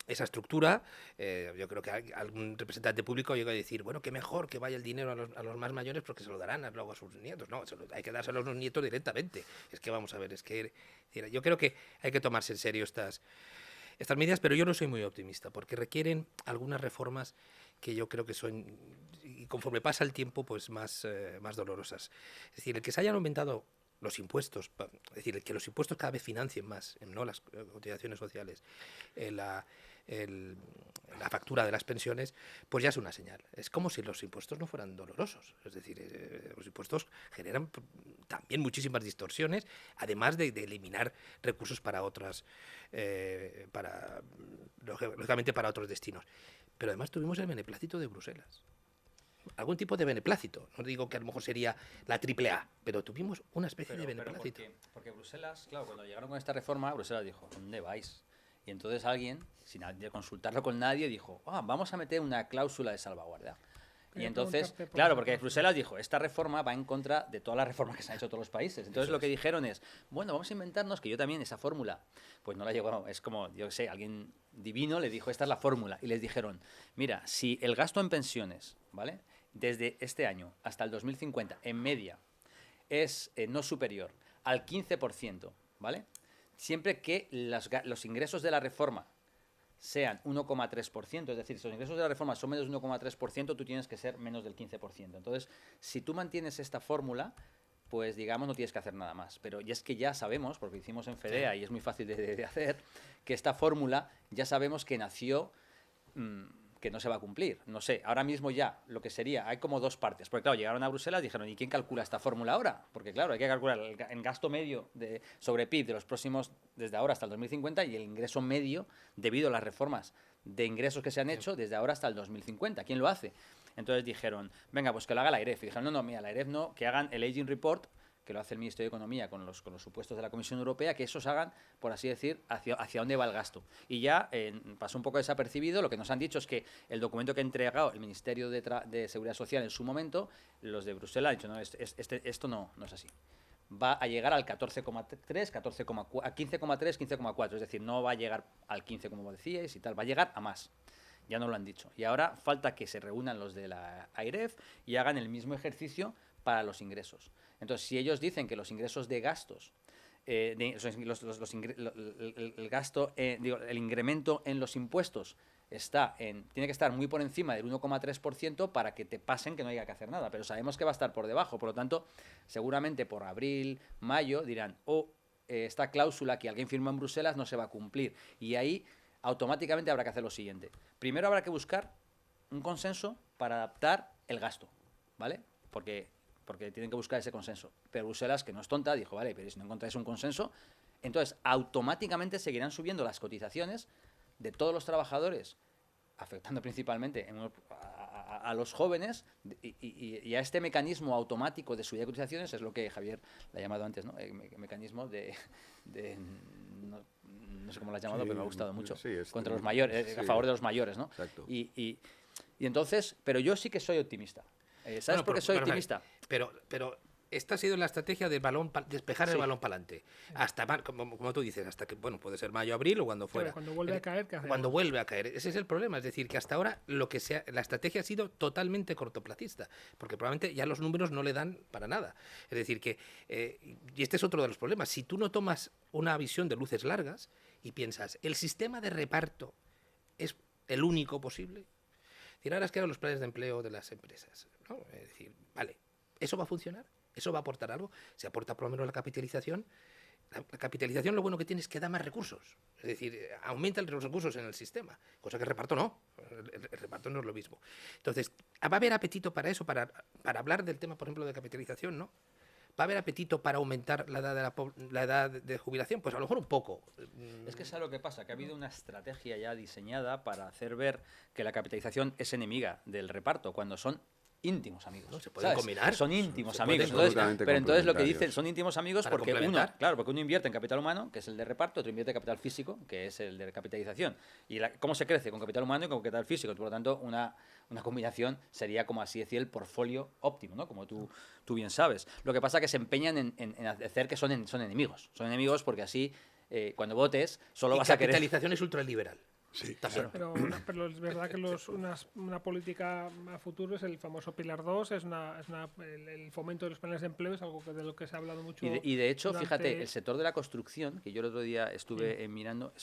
estructura. Yo creo que algún representante público llega a decir, bueno, qué mejor que vaya el dinero a los más mayores porque se lo darán luego a sus nietos. No, hay que dárselo a los nietos directamente. Es que vamos a ver, yo creo que hay que tomarse en serio estas medidas, pero yo no soy muy optimista porque requieren algunas reformas que yo creo que son, y conforme pasa el tiempo, pues más dolorosas. Es decir, el que se hayan aumentado los impuestos, es decir, que los impuestos cada vez financien más, no las cotizaciones sociales, la factura de las pensiones, pues ya es una señal. Es como si los impuestos no fueran dolorosos. Es decir, los impuestos generan también muchísimas distorsiones, además de eliminar recursos para otras, lógicamente para otros destinos. Pero además tuvimos el beneplácito de Bruselas. Algún tipo de beneplácito. No digo que a lo mejor sería la AAA, pero tuvimos una especie de beneplácito. Porque Bruselas, claro, cuando llegaron con esta reforma, Bruselas dijo, ¿dónde vais? Y entonces alguien, sin consultarlo con nadie, dijo, vamos a meter una cláusula de salvaguardia. Y entonces, claro, porque Bruselas dijo, esta reforma va en contra de todas las reformas que se han hecho en todos los países. Entonces lo que dijeron es, bueno, vamos a inventarnos que yo también esa fórmula, pues no la llevo, es como, yo qué sé, alguien divino le dijo, esta es la fórmula. Y les dijeron, mira, si el gasto en pensiones, ¿vale?, desde este año hasta el 2050, en media, es no superior al 15%, ¿vale?, siempre que los ingresos de la reforma sean 1,3%, es decir, si los ingresos de la reforma son menos del 1,3%, tú tienes que ser menos del 15%. Entonces, si tú mantienes esta fórmula, pues digamos no tienes que hacer nada más. Pero y es que ya sabemos, porque hicimos en FEDEA y es muy fácil de hacer, que esta fórmula ya sabemos que nació, que no se va a cumplir. No sé, ahora mismo ya lo que sería, hay como dos partes. Porque claro, llegaron a Bruselas y dijeron, ¿y quién calcula esta fórmula ahora? Porque claro, hay que calcular el gasto medio sobre PIB de los próximos, desde ahora hasta el 2050, y el ingreso medio debido a las reformas de ingresos que se han hecho desde ahora hasta el 2050. ¿Quién lo hace? Entonces dijeron, venga, pues que lo haga la AIREF. Y dijeron, no, mira, la AIREF no, que hagan el Aging Report, que lo hace el Ministerio de Economía con los supuestos de la Comisión Europea, que esos hagan, por así decir, hacia dónde va el gasto. Y ya pasó un poco desapercibido. Lo que nos han dicho es que el documento que ha entregado el Ministerio de Seguridad Social en su momento, los de Bruselas han dicho, no, esto no es así. Va a llegar al 14,3, a 15,3, 15,4. Es decir, no va a llegar al 15 como decíais y tal, va a llegar a más. Ya nos lo han dicho. Y ahora falta que se reúnan los de la AIREF y hagan el mismo ejercicio para los ingresos. Entonces, si ellos dicen que los ingresos de gastos, el incremento en los impuestos tiene que estar muy por encima del 1,3% para que te pasen que no haya que hacer nada, pero sabemos que va a estar por debajo. Por lo tanto, seguramente por abril, mayo dirán, esta cláusula que alguien firma en Bruselas no se va a cumplir. Y ahí automáticamente habrá que hacer lo siguiente. Primero habrá que buscar un consenso para adaptar el gasto, ¿vale? Porque tienen que buscar ese consenso. Pero Bruselas, que no es tonta, dijo, vale, pero si no encontráis un consenso, entonces automáticamente seguirán subiendo las cotizaciones de todos los trabajadores, afectando principalmente a los jóvenes, y a este mecanismo automático de subida de cotizaciones, es lo que Javier le ha llamado antes, ¿no? El mecanismo no sé cómo lo has llamado, pero me ha gustado mucho, contra los mayores, a favor de los mayores, ¿no? Exacto. Y entonces, pero yo sí que soy optimista. ¿Sabes por qué soy optimista? Pero esta ha sido la estrategia del despejar el balón para adelante. Hasta, como tú dices, hasta que, bueno, puede ser mayo, abril o cuando fuera. Cuando vuelve a caer, ¿qué hacemos? Cuando vuelve a caer. Ese es el problema. Es decir, que hasta ahora la estrategia ha sido totalmente cortoplacista, porque probablemente ya los números no le dan para nada. Es decir, que, y este es otro de los problemas, si tú no tomas una visión de luces largas y piensas, el sistema de reparto es el único posible, ahora es que los planes de empleo de las empresas, ¿no? Es decir, vale, ¿eso va a funcionar? ¿Eso va a aportar algo? Se aporta por lo menos la capitalización. La capitalización lo bueno que tiene es que da más recursos. Es decir, aumenta los recursos en el sistema, cosa que el reparto no. El reparto no es lo mismo. Entonces, ¿va a haber apetito para eso, para hablar del tema, por ejemplo, de capitalización? ¿No? ¿Va a haber apetito para aumentar la edad de jubilación? Pues a lo mejor un poco. Es que ¿sabes lo que pasa? Que ha habido una estrategia ya diseñada para hacer ver que la capitalización es enemiga del reparto, cuando son íntimos amigos. No, se pueden combinar. Son íntimos Se amigos. pueden Entonces, pero entonces lo que dicen son íntimos amigos Para porque complementar. porque uno invierte en capital humano, que es el de reparto, otro invierte en capital físico, que es el de capitalización. ¿Y cómo se crece? Con capital humano y con capital físico. Por lo tanto, una combinación sería, como así decir, el portfolio óptimo, ¿no? Como tú bien sabes. Lo que pasa es que se empeñan en hacer que son enemigos. Son enemigos porque así, cuando votes, solo vas a querer... capitalización es ultraliberal. Sí, También. Pero es verdad que una política a futuro es el famoso Pilar 2, el fomento de los planes de empleo, es algo de lo que se ha hablado mucho. Y de hecho, fíjate, el sector de la construcción, que yo el otro día estuve mirando,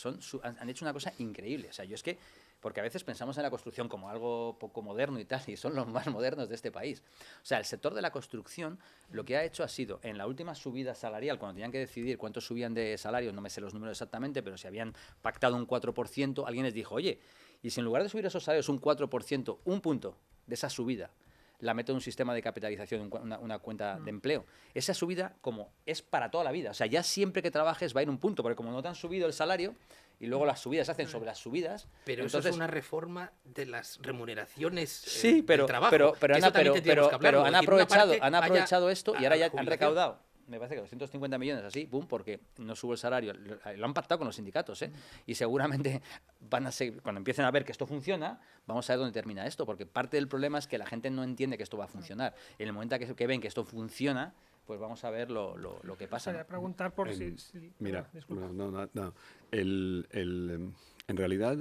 han hecho una cosa increíble. O sea, yo es que, porque a veces pensamos en la construcción como algo poco moderno y tal, y son los más modernos de este país. O sea, el sector de la construcción lo que ha hecho ha sido, en la última subida salarial, cuando tenían que decidir cuánto subían de salario, no me sé los números exactamente, pero si habían pactado un 4%, alguien les dijo, oye, y si en lugar de subir esos salarios un 4%, un punto de esa subida, la meto en un sistema de capitalización, una cuenta de empleo. Esa subida como es para toda la vida. O sea, ya siempre que trabajes va a ir un punto, porque como no te han subido el salario y luego las subidas se hacen sobre las subidas... Pero entonces, eso es una reforma de las remuneraciones sí, pero, del trabajo. pero han aprovechado esto y ahora ya han jubilación. recaudado, me parece que 250 millones así, boom, porque no sube el salario. Lo han pactado con los sindicatos, ¿eh? Y seguramente van a seguir, cuando empiecen a ver que esto funciona, vamos a ver dónde termina esto, porque parte del problema es que la gente no entiende que esto va a funcionar. En el momento que ven que esto funciona, pues vamos a ver lo que pasa. Voy a preguntar por si... Mira, no. En realidad,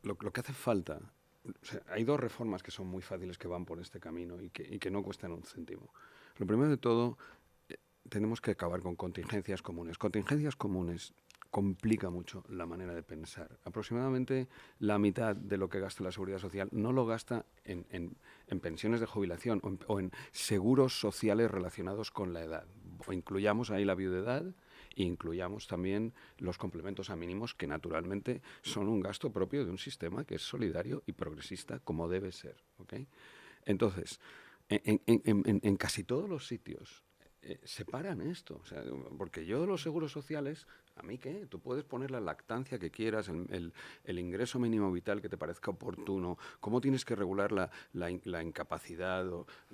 lo que hace falta... O sea, hay dos reformas que son muy fáciles que van por este camino y que no cuestan un céntimo. Lo primero de todo, tenemos que acabar con contingencias comunes. Contingencias comunes complica mucho la manera de pensar. Aproximadamente la mitad de lo que gasta la Seguridad Social no lo gasta en pensiones de jubilación o en seguros sociales relacionados con la edad. O incluyamos ahí la viudedad e incluyamos también los complementos a mínimos, que naturalmente son un gasto propio de un sistema que es solidario y progresista como debe ser. ¿Okay? Entonces, en casi todos los sitios separan esto, o sea, porque yo los seguros sociales, ¿a mí qué? Tú puedes poner la lactancia que quieras, el ingreso mínimo vital que te parezca oportuno, cómo tienes que regular la incapacidad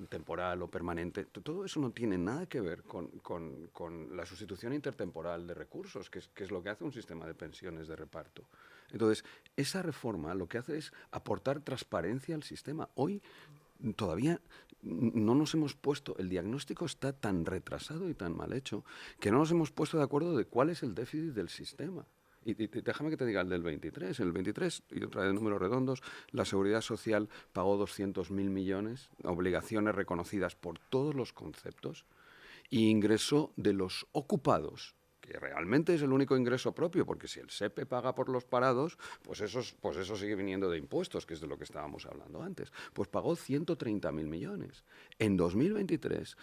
temporal o permanente. Todo eso no tiene nada que ver con la sustitución intertemporal de recursos, que es lo que hace un sistema de pensiones de reparto. Entonces, esa reforma lo que hace es aportar transparencia al sistema. Hoy todavía no nos hemos puesto, el diagnóstico está tan retrasado y tan mal hecho que no nos hemos puesto de acuerdo de cuál es el déficit del sistema. Y déjame que te diga el del 23. En el 23, y otra de números redondos, la Seguridad Social pagó 200.000 millones, obligaciones reconocidas por todos los conceptos, y ingresó de los ocupados, que realmente es el único ingreso propio, porque si el SEPE paga por los parados, pues eso sigue viniendo de impuestos, que es de lo que estábamos hablando antes. Pues pagó 130.000 millones. En 2023,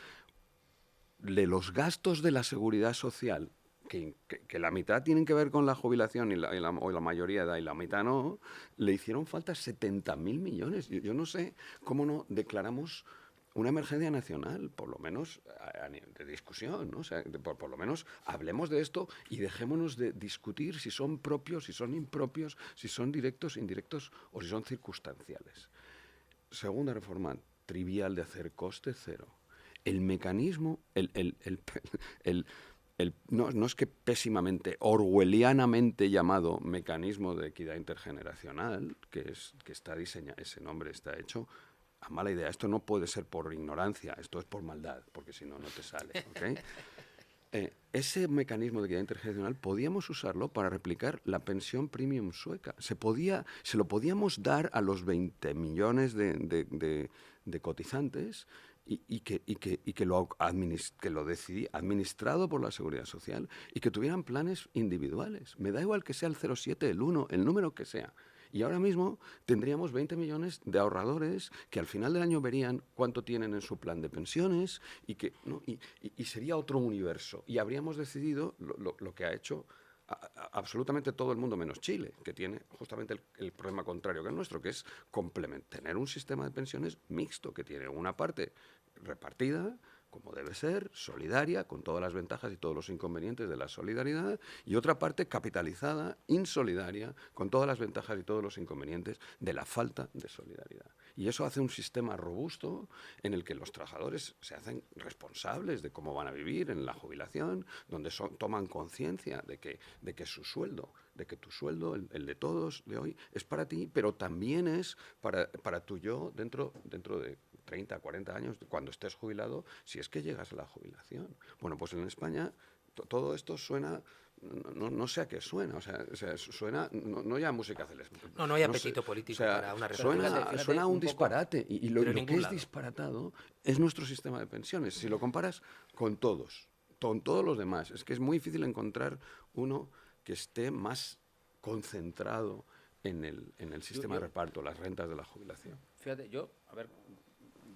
de los gastos de la Seguridad Social que la mitad tienen que ver con la jubilación o la mayoría de edad y la mitad no, le hicieron falta 70.000 millones. Yo no sé cómo no declaramos una emergencia nacional, por lo menos a nivel de discusión, ¿no? O sea, por lo menos hablemos de esto y dejémonos de discutir si son propios, si son impropios, si son directos, indirectos o si son circunstanciales. Segunda reforma trivial de hacer coste cero. El mecanismo, no es que pésimamente, orwellianamente llamado mecanismo de equidad intergeneracional, que está diseñado, ese nombre está hecho a mala idea. Esto no puede ser por ignorancia, esto es por maldad, porque si no, no te sale. ¿Okay? Ese mecanismo de equidad intergeneracional podíamos usarlo para replicar la pensión premium sueca. Se lo podíamos dar a los 20 millones de cotizantes y que lo decidí, administrado por la Seguridad Social, y que tuvieran planes individuales. Me da igual que sea el 07, el 1, el número que sea. Y ahora mismo tendríamos 20 millones de ahorradores que al final del año verían cuánto tienen en su plan de pensiones y sería otro universo. Y habríamos decidido lo que ha hecho absolutamente todo el mundo menos Chile, que tiene justamente el problema contrario que el nuestro, que es tener un sistema de pensiones mixto, que tiene una parte repartida, como debe ser, solidaria, con todas las ventajas y todos los inconvenientes de la solidaridad, y otra parte capitalizada, insolidaria, con todas las ventajas y todos los inconvenientes de la falta de solidaridad. Y eso hace un sistema robusto en el que los trabajadores se hacen responsables de cómo van a vivir en la jubilación, donde toman conciencia de que su sueldo, de que tu sueldo, el de todos de hoy, es para ti, pero también es para tu yo dentro de 30, 40 años, cuando estés jubilado, si es que llegas a la jubilación. Bueno, pues en España todo esto suena, no sé a qué suena, o sea suena, no ya música celeste. No hay apetito político para una reforma. Suena a un disparate, y lo que es disparatado es nuestro sistema de pensiones. Si lo comparas con todos los demás, es que es muy difícil encontrar uno que esté más concentrado en el sistema de reparto, las rentas de la jubilación. Fíjate,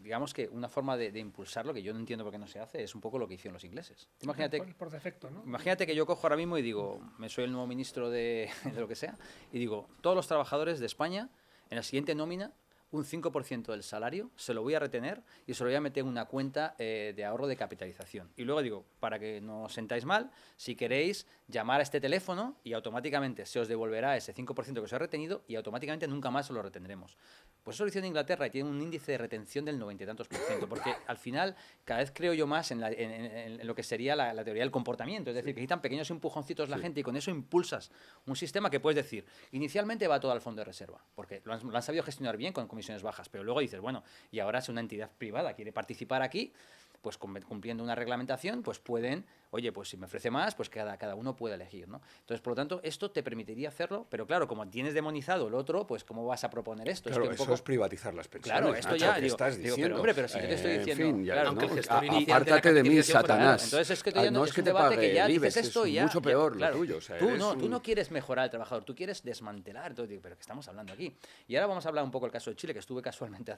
digamos que una forma de impulsarlo, que yo no entiendo por qué no se hace, es un poco lo que hicieron los ingleses. Imagínate, por defecto, ¿no? Imagínate que yo cojo ahora mismo y digo, soy el nuevo ministro de lo que sea, y digo, todos los trabajadores de España, en la siguiente nómina, un 5% del salario se lo voy a retener y se lo voy a meter en una cuenta de ahorro de capitalización. Y luego digo, para que no os sentáis mal, si queréis llamar a este teléfono y automáticamente se os devolverá ese 5% que os ha retenido y automáticamente nunca más os lo retendremos. Pues eso lo hicieron en Inglaterra y tiene un índice de retención del 90 y tantos %, porque al final cada vez creo yo más en lo que sería la teoría del comportamiento, es decir, que necesitan pequeños empujoncitos la gente y con eso impulsas un sistema que puedes decir, inicialmente va todo al fondo de reserva, porque lo han sabido gestionar bien con comisiones bajas, pero luego dices, bueno, y ahora si una entidad privada quiere participar aquí, pues cumpliendo una reglamentación, pues pueden, oye, pues si me ofrece más, pues cada uno puede elegir, ¿no? Entonces, por lo tanto, esto te permitiría hacerlo, pero claro, como tienes demonizado el otro, pues ¿cómo vas a proponer esto? Claro, es que eso es privatizar las pensiones. Claro, esto Nacho, ya, ¿qué estás diciendo? pero hombre, pero si yo te estoy diciendo... En fin, ya, claro, ¿no? aunque el gestor inicial de la Apártate de mí, capitalización, Satanás. Entonces es que tú ya no es es que un te debate pague que ya el dices IBEX, esto es y ya... mucho peor claro, lo tuyo. O sea, tú no quieres mejorar al trabajador, tú quieres desmantelar. Entonces digo, pero ¿qué estamos hablando aquí? Y ahora vamos a hablar un poco del caso de Chile, que estuve casualmente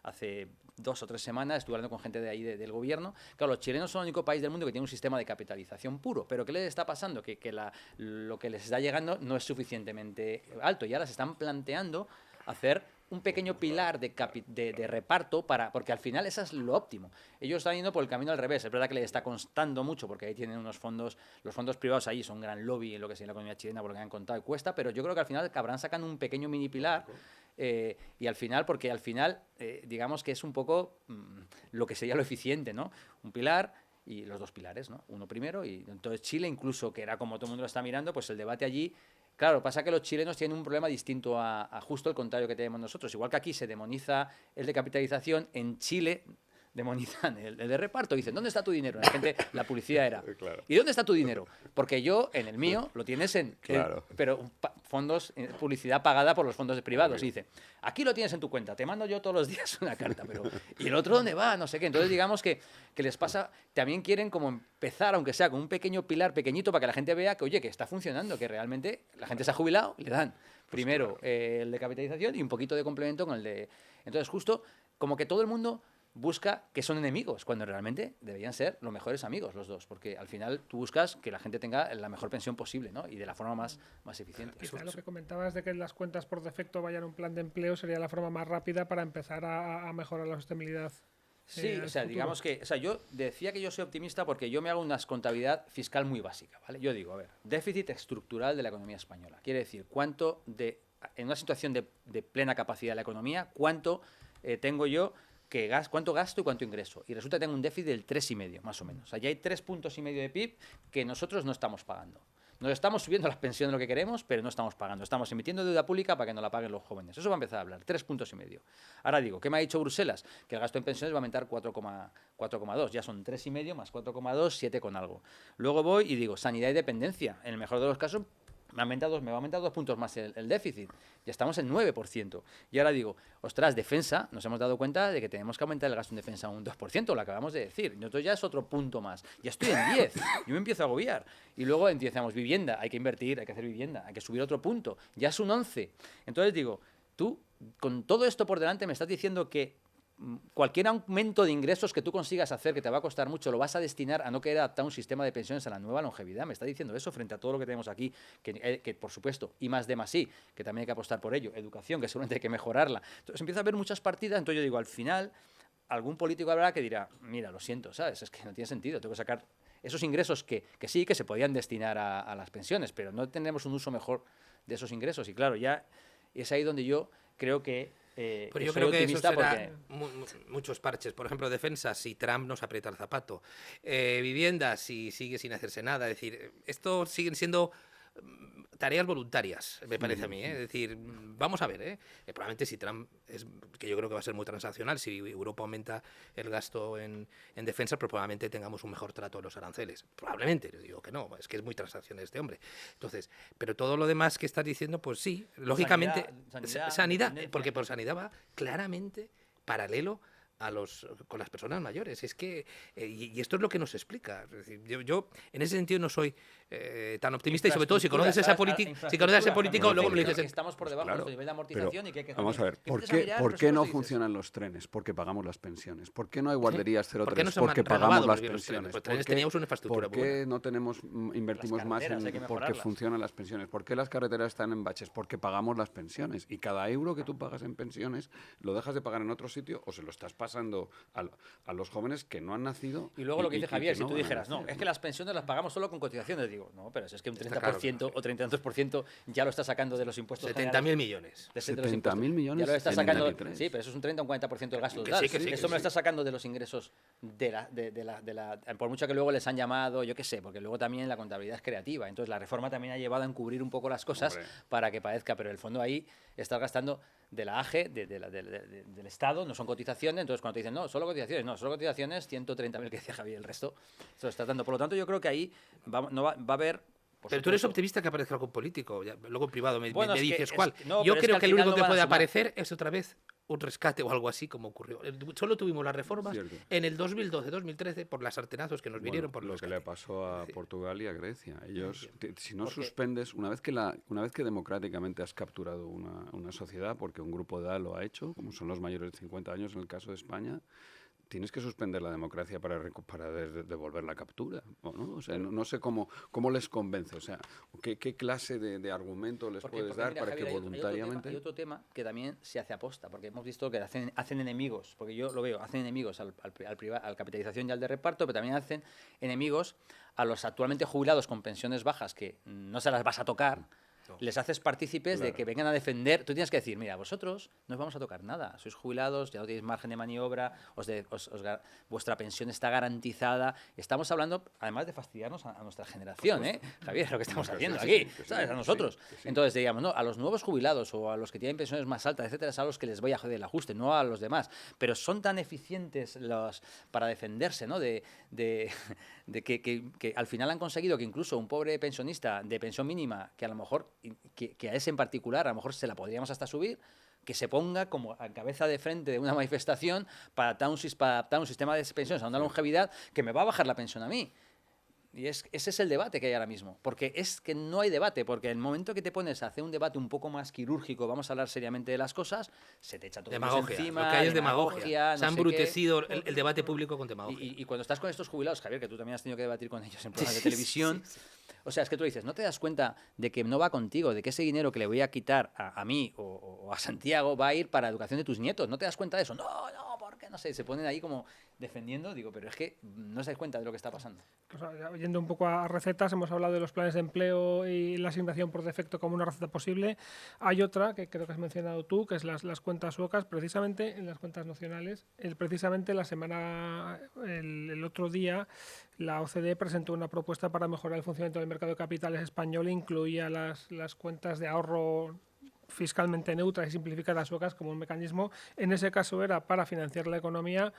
hace 2 o 3 semanas, estuve hablando con gente de ahí del gobierno. Claro, los chilenos son el único país del mundo que tiene un sistema de capitalización puro, pero ¿qué les está pasando? Que lo que les está llegando no es suficientemente alto y ahora se están planteando hacer un pequeño pilar de reparto porque al final eso es lo óptimo. Ellos están yendo por el camino al revés. Es verdad que les está costando mucho porque ahí tienen unos fondos, los fondos privados ahí son un gran lobby en lo que es la economía chilena por lo que han contado y cuesta, pero yo creo que al final acabarán sacando un pequeño mini pilar y al final, porque al final digamos que es un poco lo que sería lo eficiente, ¿no? Un pilar y los 2 pilares, ¿no? Uno primero y entonces Chile incluso, que era como todo el mundo lo está mirando, pues el debate allí. Claro, pasa que los chilenos tienen un problema distinto a justo el contrario que tenemos nosotros. Igual que aquí se demoniza el de capitalización, en Chile demonizan el de reparto. Dicen, ¿dónde está tu dinero? La gente, la publicidad era, Claro. ¿y dónde está tu dinero? Porque yo, en el mío, lo tienes Claro. pero fondos, publicidad pagada por los fondos privados. Y dice, aquí lo tienes en tu cuenta, te mando yo todos los días una carta, pero ¿y el otro dónde va? No sé qué. Entonces, digamos que les pasa, también quieren como empezar, aunque sea con un pequeño pilar pequeñito, para que la gente vea que, oye, que está funcionando, que realmente la gente se ha jubilado y le dan primero el de capitalización y un poquito de complemento con el de... Entonces, justo como que todo el mundo busca que son enemigos, cuando realmente deberían ser los mejores amigos los dos, porque al final tú buscas que la gente tenga la mejor pensión posible, ¿no? Y de la forma más eficiente. Quizá lo que comentabas de que las cuentas por defecto vayan a un plan de empleo sería la forma más rápida para empezar a mejorar la sostenibilidad. Sí, o sea, digamos que, o sea, yo decía que yo soy optimista porque yo me hago una contabilidad fiscal muy básica, ¿vale? Yo digo, a ver, déficit estructural de la economía española. Quiere decir, en una situación de plena capacidad de la economía, cuánto tengo yo cuánto gasto y cuánto ingreso. Y resulta que tengo un déficit del 3,5, más o menos. O sea, ya hay 3,5 puntos de PIB que nosotros no estamos pagando. Nos estamos subiendo las pensiones lo que queremos, pero no estamos pagando. Estamos emitiendo deuda pública para que no la paguen los jóvenes. Eso va a empezar a hablar, 3,5 puntos. Ahora digo, ¿qué me ha dicho Bruselas? Que el gasto en pensiones va a aumentar 4,2. Ya son 3,5 más 4,2, 7 con algo. Luego voy y digo, sanidad y dependencia. En el mejor de los casos, me va a aumentar 2 puntos más el déficit. Ya estamos en 9%. Y ahora digo, ostras, defensa, nos hemos dado cuenta de que tenemos que aumentar el gasto en defensa un 2%, lo acabamos de decir. Nosotros ya es otro punto más. Ya estoy en 10. Yo me empiezo a agobiar. Y luego empezamos vivienda, hay que invertir, hay que hacer vivienda, hay que subir otro punto. Ya es un 11. Entonces digo, tú, con todo esto por delante, me estás diciendo que cualquier aumento de ingresos que tú consigas hacer, que te va a costar mucho, lo vas a destinar a no querer adaptar un sistema de pensiones a la nueva longevidad. Me está diciendo eso frente a todo lo que tenemos aquí, que por supuesto, I+D+I, que también hay que apostar por ello, educación, que seguramente hay que mejorarla. Entonces empieza a haber muchas partidas, entonces yo digo, al final, algún político habrá que dirá, mira, lo siento, ¿sabes? Es que no tiene sentido, tengo que sacar esos ingresos que sí, que se podían destinar a las pensiones, pero no tenemos un uso mejor de esos ingresos. Y claro, ya es ahí donde yo creo que pero yo creo que eso será muchos parches. Por ejemplo, defensa, si Trump nos aprieta el zapato. Vivienda, si sigue sin hacerse nada. Es decir, esto siguen siendo tareas voluntarias, me parece a mí. Es decir, vamos a ver. Probablemente si Trump, que yo creo que va a ser muy transaccional, si Europa aumenta el gasto en defensa, probablemente tengamos un mejor trato de los aranceles. Probablemente, les digo que no, es que es muy transaccional este hombre. Entonces, pero todo lo demás que estás diciendo, pues sí, lógicamente, sanidad, porque por sanidad va claramente paralelo con las personas mayores. Es que y esto es lo que nos explica. Es decir, yo en ese sentido no soy tan optimista, y sobre todo si conoces a ese político, luego me lo dices. Estamos por debajo de nivel de amortización y que hay que vamos a ver, ¿por qué no funcionan los trenes? Porque pagamos las pensiones. ¿Por qué no hay guarderías 03? Porque pagamos las pensiones. Teníamos una infraestructura ¿Por qué no invertimos más porque funcionan las pensiones? ¿Por qué las carreteras están en baches? Porque pagamos las pensiones. Y cada euro que tú pagas en pensiones lo dejas de pagar en otro sitio o se lo estás pasando a los jóvenes que no han nacido. Y luego lo que dice Javier, si tú dijeras, no, es que las pensiones las pagamos solo con cotizaciones, digo, no, pero es que un 30% o 30% ya lo está sacando de los impuestos. 70.000 millones. 70.000 millones. Ya lo está sacando. Sí, pero eso es un 30 o un 40% del gasto total. Eso me lo está sacando de los ingresos por mucho que luego les han llamado, yo qué sé, porque luego también la contabilidad es creativa. Entonces la reforma también ha llevado a encubrir un poco las cosas para que parezca, pero en el fondo ahí estás gastando de la AGE, del Estado, no son cotizaciones. Entonces cuando te dicen, no, solo cotizaciones, 130.000 que decía Javier, el resto se lo está dando. Por lo tanto, yo creo que ahí va a haber. Pero tú eres optimista que aparezca algún político, luego en privado me dices cuál. No, yo creo que el único que puede sumar. Aparecer es otra vez un rescate o algo así como ocurrió. Solo tuvimos las reformas en el 2012-2013 por las sartenazos que nos vinieron por lo los que le pasó a Portugal y a Grecia. Ellos, si no suspendes, una vez que democráticamente has capturado una sociedad, porque un grupo de edad lo ha hecho, como son los mayores de 50 años en el caso de España, tienes que suspender la democracia para devolver la captura, ¿no? O sea, no sé cómo les convence, o sea, qué clase de argumento les puedes dar para que voluntariamente. Hay otro tema que también se hace aposta, porque hemos visto que hacen enemigos, porque yo lo veo, hacen enemigos al capitalización y al de reparto, pero también hacen enemigos a los actualmente jubilados con pensiones bajas que no se las vas a tocar. Les haces partícipes de que vengan a defender. Tú tienes que decir, mira, vosotros no os vamos a tocar nada. Sois jubilados, ya no tenéis margen de maniobra, vuestra pensión está garantizada. Estamos hablando, además de fastidiarnos a nuestra generación, Javier, lo que estamos haciendo aquí, ¿sabes? A nosotros. Entonces, digamos, no, a los nuevos jubilados o a los que tienen pensiones más altas, etcétera, es a los que les voy a joder el ajuste, no a los demás. Pero son tan eficientes para defenderse, ¿no? De que al final han conseguido que incluso un pobre pensionista de pensión mínima, que a lo mejor que a ese en particular a lo mejor se la podríamos hasta subir, que se ponga como a cabeza de frente de una manifestación para adaptar un sistema de pensiones a una longevidad que me va a bajar la pensión a mí. ese es el debate que hay ahora mismo. Porque es que no hay debate, porque el momento que te pones a hacer un debate un poco más quirúrgico, vamos a hablar seriamente de las cosas, se te echa todo encima. Lo que hay es demagogia. Se ha embrutecido el debate público con demagogia. Y cuando estás con estos jubilados, Javier, que tú también has tenido que debatir con ellos en programas de televisión, o sea, es que tú dices, no te das cuenta de que no va contigo, de que ese dinero que le voy a quitar a mí o a Santiago va a ir para la educación de tus nietos. ¿No te das cuenta de eso? No, porque no sé, se ponen ahí como defendiendo, digo, pero es que no se das cuenta de lo que está pasando. O sea, yendo un poco a recetas, hemos hablado de los planes de empleo y la asignación por defecto como una receta posible. Hay otra que creo que has mencionado tú, que es las cuentas suecas, precisamente en las cuentas nacionales. Precisamente el otro día la OCDE presentó una propuesta para mejorar el funcionamiento del mercado de capitales español e incluía las cuentas de ahorro fiscalmente neutras y simplificadas suecas como un mecanismo. En ese caso era para financiar la economía,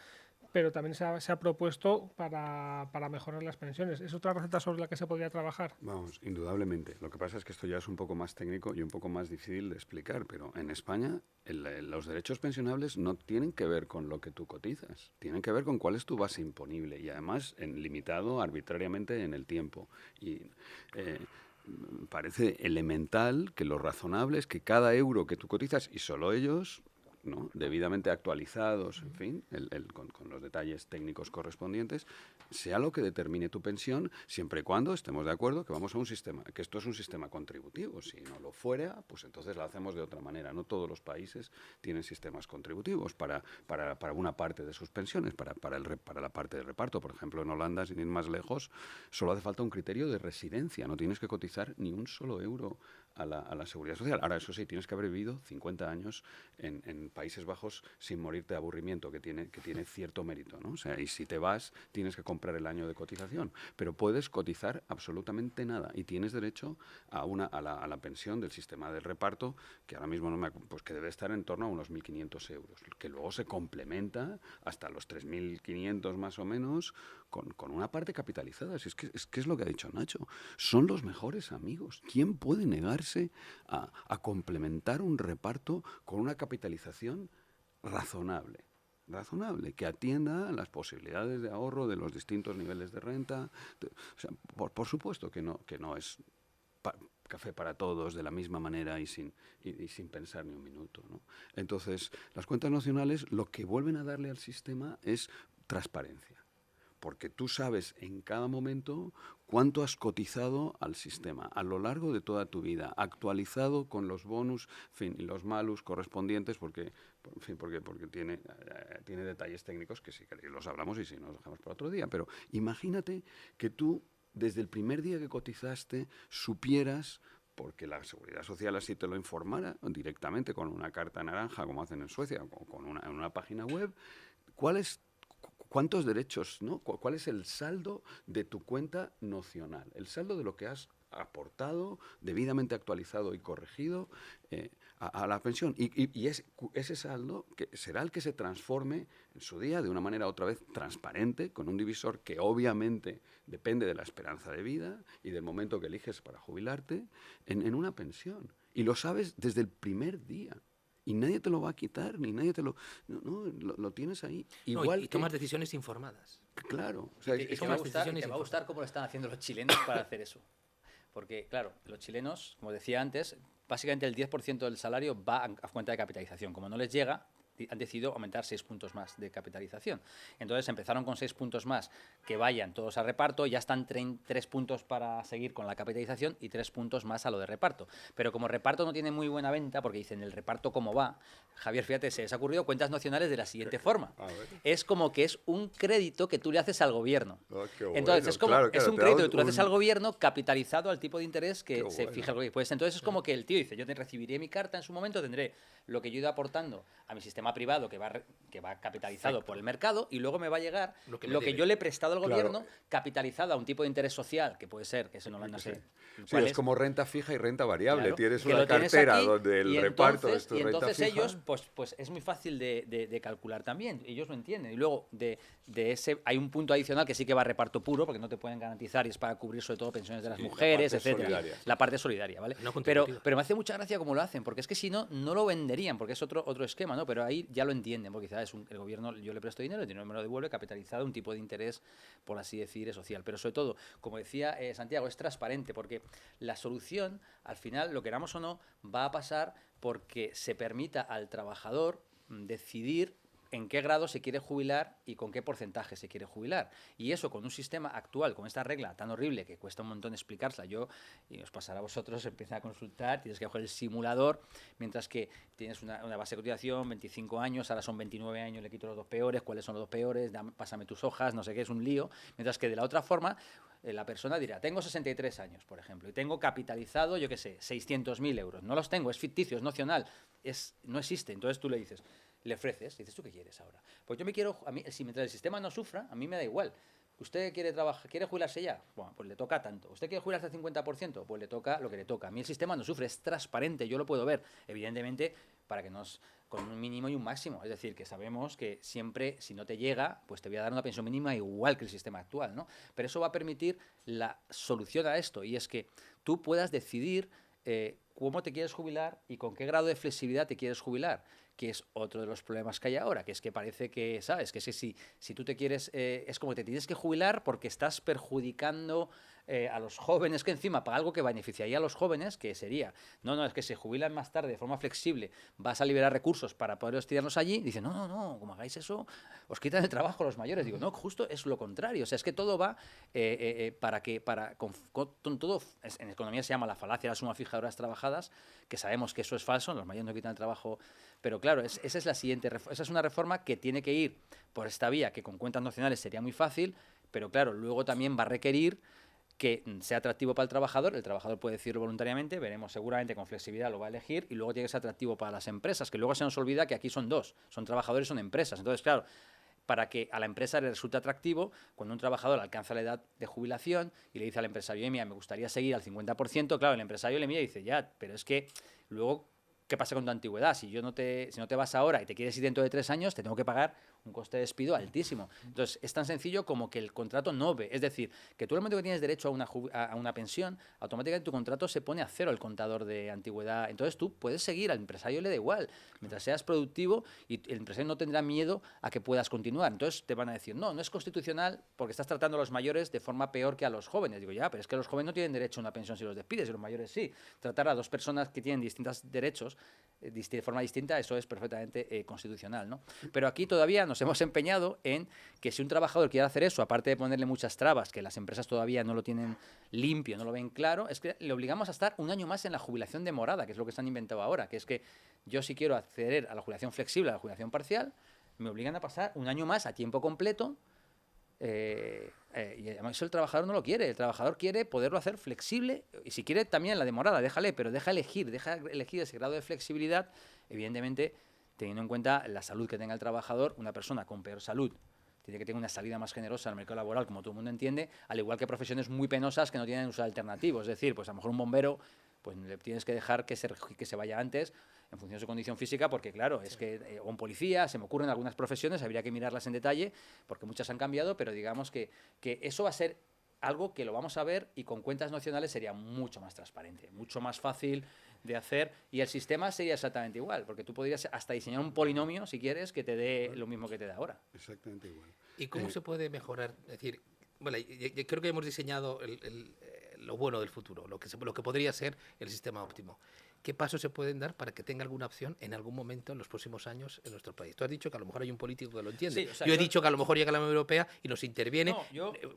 pero también se ha propuesto para mejorar las pensiones. ¿Es otra receta sobre la que se podría trabajar? Vamos, indudablemente. Lo que pasa es que esto ya es un poco más técnico y un poco más difícil de explicar, pero en España los derechos pensionables no tienen que ver con lo que tú cotizas, tienen que ver con cuál es tu base imponible y además limitado arbitrariamente en el tiempo. Y parece elemental que lo razonable es que cada euro que tú cotizas, y solo ellos, ¿no?, debidamente actualizados, en fin, con los detalles técnicos correspondientes, sea lo que determine tu pensión, siempre y cuando estemos de acuerdo que vamos a un sistema, que esto es un sistema contributivo. Si no lo fuera, pues entonces lo hacemos de otra manera. No todos los países tienen sistemas contributivos para una parte de sus pensiones, para la parte de reparto. Por ejemplo, en Holanda, sin ir más lejos, solo hace falta un criterio de residencia. No tienes que cotizar ni un solo euro a la seguridad social. Ahora, eso sí, tienes que haber vivido 50 años en Países Bajos sin morirte de aburrimiento, que tiene cierto mérito, ¿no? O sea, y si te vas, tienes que comprar el año de cotización, pero puedes cotizar absolutamente nada y tienes derecho a la pensión del sistema del reparto, que ahora mismo pues que debe estar en torno a unos 1.500 euros, que luego se complementa hasta los 3.500 más o menos con una parte capitalizada. Es que es lo que ha dicho Nacho. Son los mejores amigos. ¿Quién puede negarse a complementar un reparto con una capitalización razonable, que atienda a las posibilidades de ahorro de los distintos niveles de renta? O sea, por supuesto que no es café para todos de la misma manera y sin pensar ni un minuto, ¿no? Entonces, las cuentas nacionales lo que vuelven a darle al sistema es transparencia, porque tú sabes en cada momento cuánto has cotizado al sistema a lo largo de toda tu vida, actualizado con los bonus, en fin, y los malus correspondientes, porque tiene detalles técnicos que sí que los hablamos y si no los dejamos para otro día. Pero imagínate que tú, desde el primer día que cotizaste, supieras, porque la Seguridad Social así te lo informara directamente con una carta naranja, como hacen en Suecia, o con una página web, ¿cuántos derechos, ¿no? ¿Cuál es el saldo de tu cuenta nocional? El saldo de lo que has aportado, debidamente actualizado y corregido a la pensión. Y ese saldo que será el que se transforme en su día de una manera otra vez transparente, con un divisor que obviamente depende de la esperanza de vida y del momento que eliges para jubilarte, en una pensión. Y lo sabes desde el primer día. Y nadie te lo va a quitar, ni nadie te lo... No, lo tienes ahí. Igual y tomas decisiones informadas. Claro. O sea, te va a gustar cómo lo están haciendo los chilenos para hacer eso. Porque, claro, los chilenos, como decía antes, básicamente el 10% del salario va a cuenta de capitalización. Como no les llega, han decidido aumentar 6 puntos más de capitalización. Entonces empezaron con 6 puntos más que vayan todos a reparto, ya están 3 puntos para seguir con la capitalización y 3 puntos más a lo de reparto. Pero como reparto no tiene muy buena venta, porque dicen el reparto cómo va, Javier, fíjate, se les ha ocurrido cuentas nacionales de la siguiente forma. Es como que es un crédito que tú le haces al gobierno. Entonces es como es un crédito que tú le haces al gobierno capitalizado al tipo de interés que se fija el gobierno. Pues entonces es como que el tío dice, yo te recibiré mi carta en su momento, tendré lo que yo he ido aportando a mi sistema privado que va capitalizado por el mercado y luego me va a llegar lo que yo le he prestado al gobierno capitalizado a un tipo de interés social que puede ser, que eso no sé. Sí, es como renta fija y renta variable. Claro, tienes una cartera aquí, donde el reparto es tu renta fija. Y entonces ellos, pues es muy fácil de calcular también. Ellos lo entienden. Y luego de ese hay un punto adicional que sí que va a reparto puro, porque no te pueden garantizar y es para cubrir sobre todo pensiones de las mujeres, etcétera. La parte solidaria, ¿vale? No, pero me hace mucha gracia cómo lo hacen, porque es que si no, no lo venderían, porque es otro esquema, ¿no? Pero ahí ya lo entienden, porque quizás el gobierno, yo le presto dinero, el dinero me lo devuelve capitalizado, un tipo de interés, por así decir, social. Pero sobre todo, como decía Santiago, es transparente, porque la solución, al final, lo queramos o no, va a pasar porque se permita al trabajador decidir en qué grado se quiere jubilar y con qué porcentaje se quiere jubilar. Y eso con un sistema actual, con esta regla tan horrible que cuesta un montón explicársela. Y os pasará a vosotros, empieza a consultar, tienes que coger el simulador, mientras que tienes una base de cotización, 25 años, ahora son 29 años, le quito los 2 peores, ¿cuáles son los 2 peores? Pásame tus hojas, no sé qué, es un lío. Mientras que de la otra forma, la persona dirá, tengo 63 años, por ejemplo, y tengo capitalizado, yo qué sé, 600.000 euros. No los tengo, es ficticio, es nocional, no existe. Entonces tú le dices, le ofreces, dices, ¿tú qué quieres ahora? Pues yo me quiero, si mientras el sistema no sufra, a mí me da igual. ¿Usted quiere trabajar, quiere jubilarse ya? Bueno, pues le toca tanto. ¿Usted quiere jubilarse al 50%? Pues le toca lo que le toca. A mí el sistema no sufre, es transparente, yo lo puedo ver. Evidentemente, para que con un mínimo y un máximo. Es decir, que sabemos que siempre, si no te llega, pues te voy a dar una pensión mínima igual que el sistema actual, ¿no? Pero eso va a permitir la solución a esto, y es que tú puedas decidir cómo te quieres jubilar y con qué grado de flexibilidad te quieres jubilar, que es otro de los problemas que hay ahora, que es que parece que, ¿sabes? Que si tú te quieres, es como que te tienes que jubilar porque estás perjudicando a los jóvenes, que encima para algo que beneficiaría a los jóvenes, que sería, no, es que se jubilan más tarde de forma flexible, vas a liberar recursos para poder tirarlos allí, dicen, no, como hagáis eso, os quitan el trabajo a los mayores. Digo, no, justo es lo contrario, o sea, es que todo va con todo, en economía se llama la falacia de la suma fija de horas trabajadas, que sabemos que eso es falso, los mayores no quitan el trabajo, pero claro, esa es la siguiente, esa es una reforma que tiene que ir por esta vía, que con cuentas nacionales sería muy fácil, pero claro, luego también va a requerir que sea atractivo para el trabajador puede decirlo voluntariamente, veremos seguramente con flexibilidad lo va a elegir, y luego tiene que ser atractivo para las empresas, que luego se nos olvida que aquí son dos, son trabajadores y son empresas. Entonces, claro, para que a la empresa le resulte atractivo, cuando un trabajador alcanza la edad de jubilación y le dice al empresario, mira, me gustaría seguir al 50%, claro, el empresario le mira y dice, ya, pero es que luego, ¿qué pasa con tu antigüedad? Si no te vas ahora y te quieres ir dentro de 3 años, te tengo que pagar un coste de despido altísimo. Entonces, es tan sencillo como que el contrato no ve. Es decir, que tú el momento que tienes derecho a una pensión, automáticamente tu contrato se pone a cero el contador de antigüedad. Entonces, tú puedes seguir, al empresario le da igual, mientras seas productivo, y el empresario no tendrá miedo a que puedas continuar. Entonces, te van a decir, no es constitucional porque estás tratando a los mayores de forma peor que a los jóvenes. Digo, ya, pero es que los jóvenes no tienen derecho a una pensión si los despides, y los mayores sí. Tratar a dos personas que tienen distintos derechos de forma distinta, eso es perfectamente constitucional, ¿no? Pero aquí todavía nos hemos empeñado en que si un trabajador quiere hacer eso, aparte de ponerle muchas trabas, que las empresas todavía no lo tienen limpio, no lo ven claro, es que le obligamos a estar un año más en la jubilación demorada, que es lo que se han inventado ahora, que es que yo, si quiero acceder a la jubilación flexible, a la jubilación parcial, me obligan a pasar un año más a tiempo completo. Y además eso el trabajador no lo quiere. El trabajador quiere poderlo hacer flexible, y si quiere también la demorada, pero deja elegir ese grado de flexibilidad, evidentemente teniendo en cuenta la salud que tenga el trabajador. Una persona con peor salud tiene que tener una salida más generosa al mercado laboral, como todo el mundo entiende, al igual que profesiones muy penosas que no tienen uso alternativo. Es decir, pues a lo mejor un bombero, pues le tienes que dejar que se vaya antes en función de su condición física, porque claro, es que, o un policía, se me ocurren algunas profesiones, habría que mirarlas en detalle, porque muchas han cambiado, pero digamos que eso va a ser algo que lo vamos a ver, y con cuentas nacionales sería mucho más transparente, mucho más fácil de hacer, y el sistema sería exactamente igual, porque tú podrías hasta diseñar un polinomio, si quieres, que te dé lo mismo que te da ahora. Exactamente igual. ¿Y cómo se puede mejorar? Es decir, bueno, yo creo que hemos diseñado lo bueno del futuro, lo que podría ser el sistema óptimo. ¿Qué pasos se pueden dar para que tenga alguna opción en algún momento en los próximos años en nuestro país? Tú has dicho que a lo mejor hay un político que lo entiende. Sí, o sea, yo he dicho que a lo mejor llega la Unión Europea y nos interviene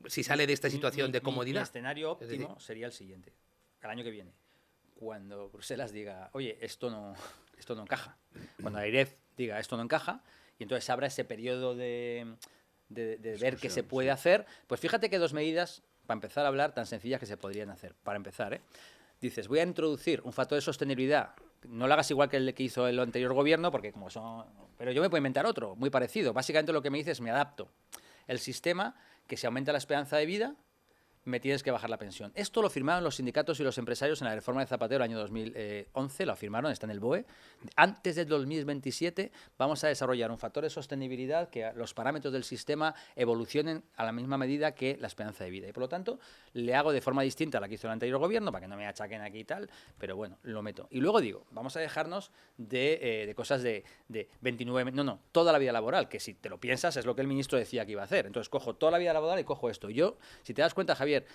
si sale de esta situación de comodidad. Mi escenario óptimo sería el siguiente. El año que viene, cuando Bruselas diga, oye, esto no encaja. Cuando la AIREF diga, esto no encaja, y entonces habrá ese periodo de ver qué se puede hacer. Pues fíjate que 2 medidas, para empezar a hablar, tan sencillas que se podrían hacer. Para empezar, dices, voy a introducir un factor de sostenibilidad. No lo hagas igual que el que hizo el anterior gobierno, porque como son... Pero yo me puedo inventar otro, muy parecido. Básicamente lo que me dices es, me adapto. El sistema, que se aumenta la esperanza de vida, me tienes que bajar la pensión. Esto lo firmaron los sindicatos y los empresarios en la reforma de Zapatero el año 2011, lo firmaron, está en el BOE. Antes del 2027 vamos a desarrollar un factor de sostenibilidad que los parámetros del sistema evolucionen a la misma medida que la esperanza de vida. Y por lo tanto, le hago de forma distinta a la que hizo el anterior gobierno, para que no me achaquen aquí y tal, pero bueno, lo meto. Y luego digo, vamos a dejarnos de cosas de 29... No, toda la vida laboral, que si te lo piensas es lo que el ministro decía que iba a hacer. Entonces cojo toda la vida laboral y cojo esto. Yo, si te das cuenta, Javier,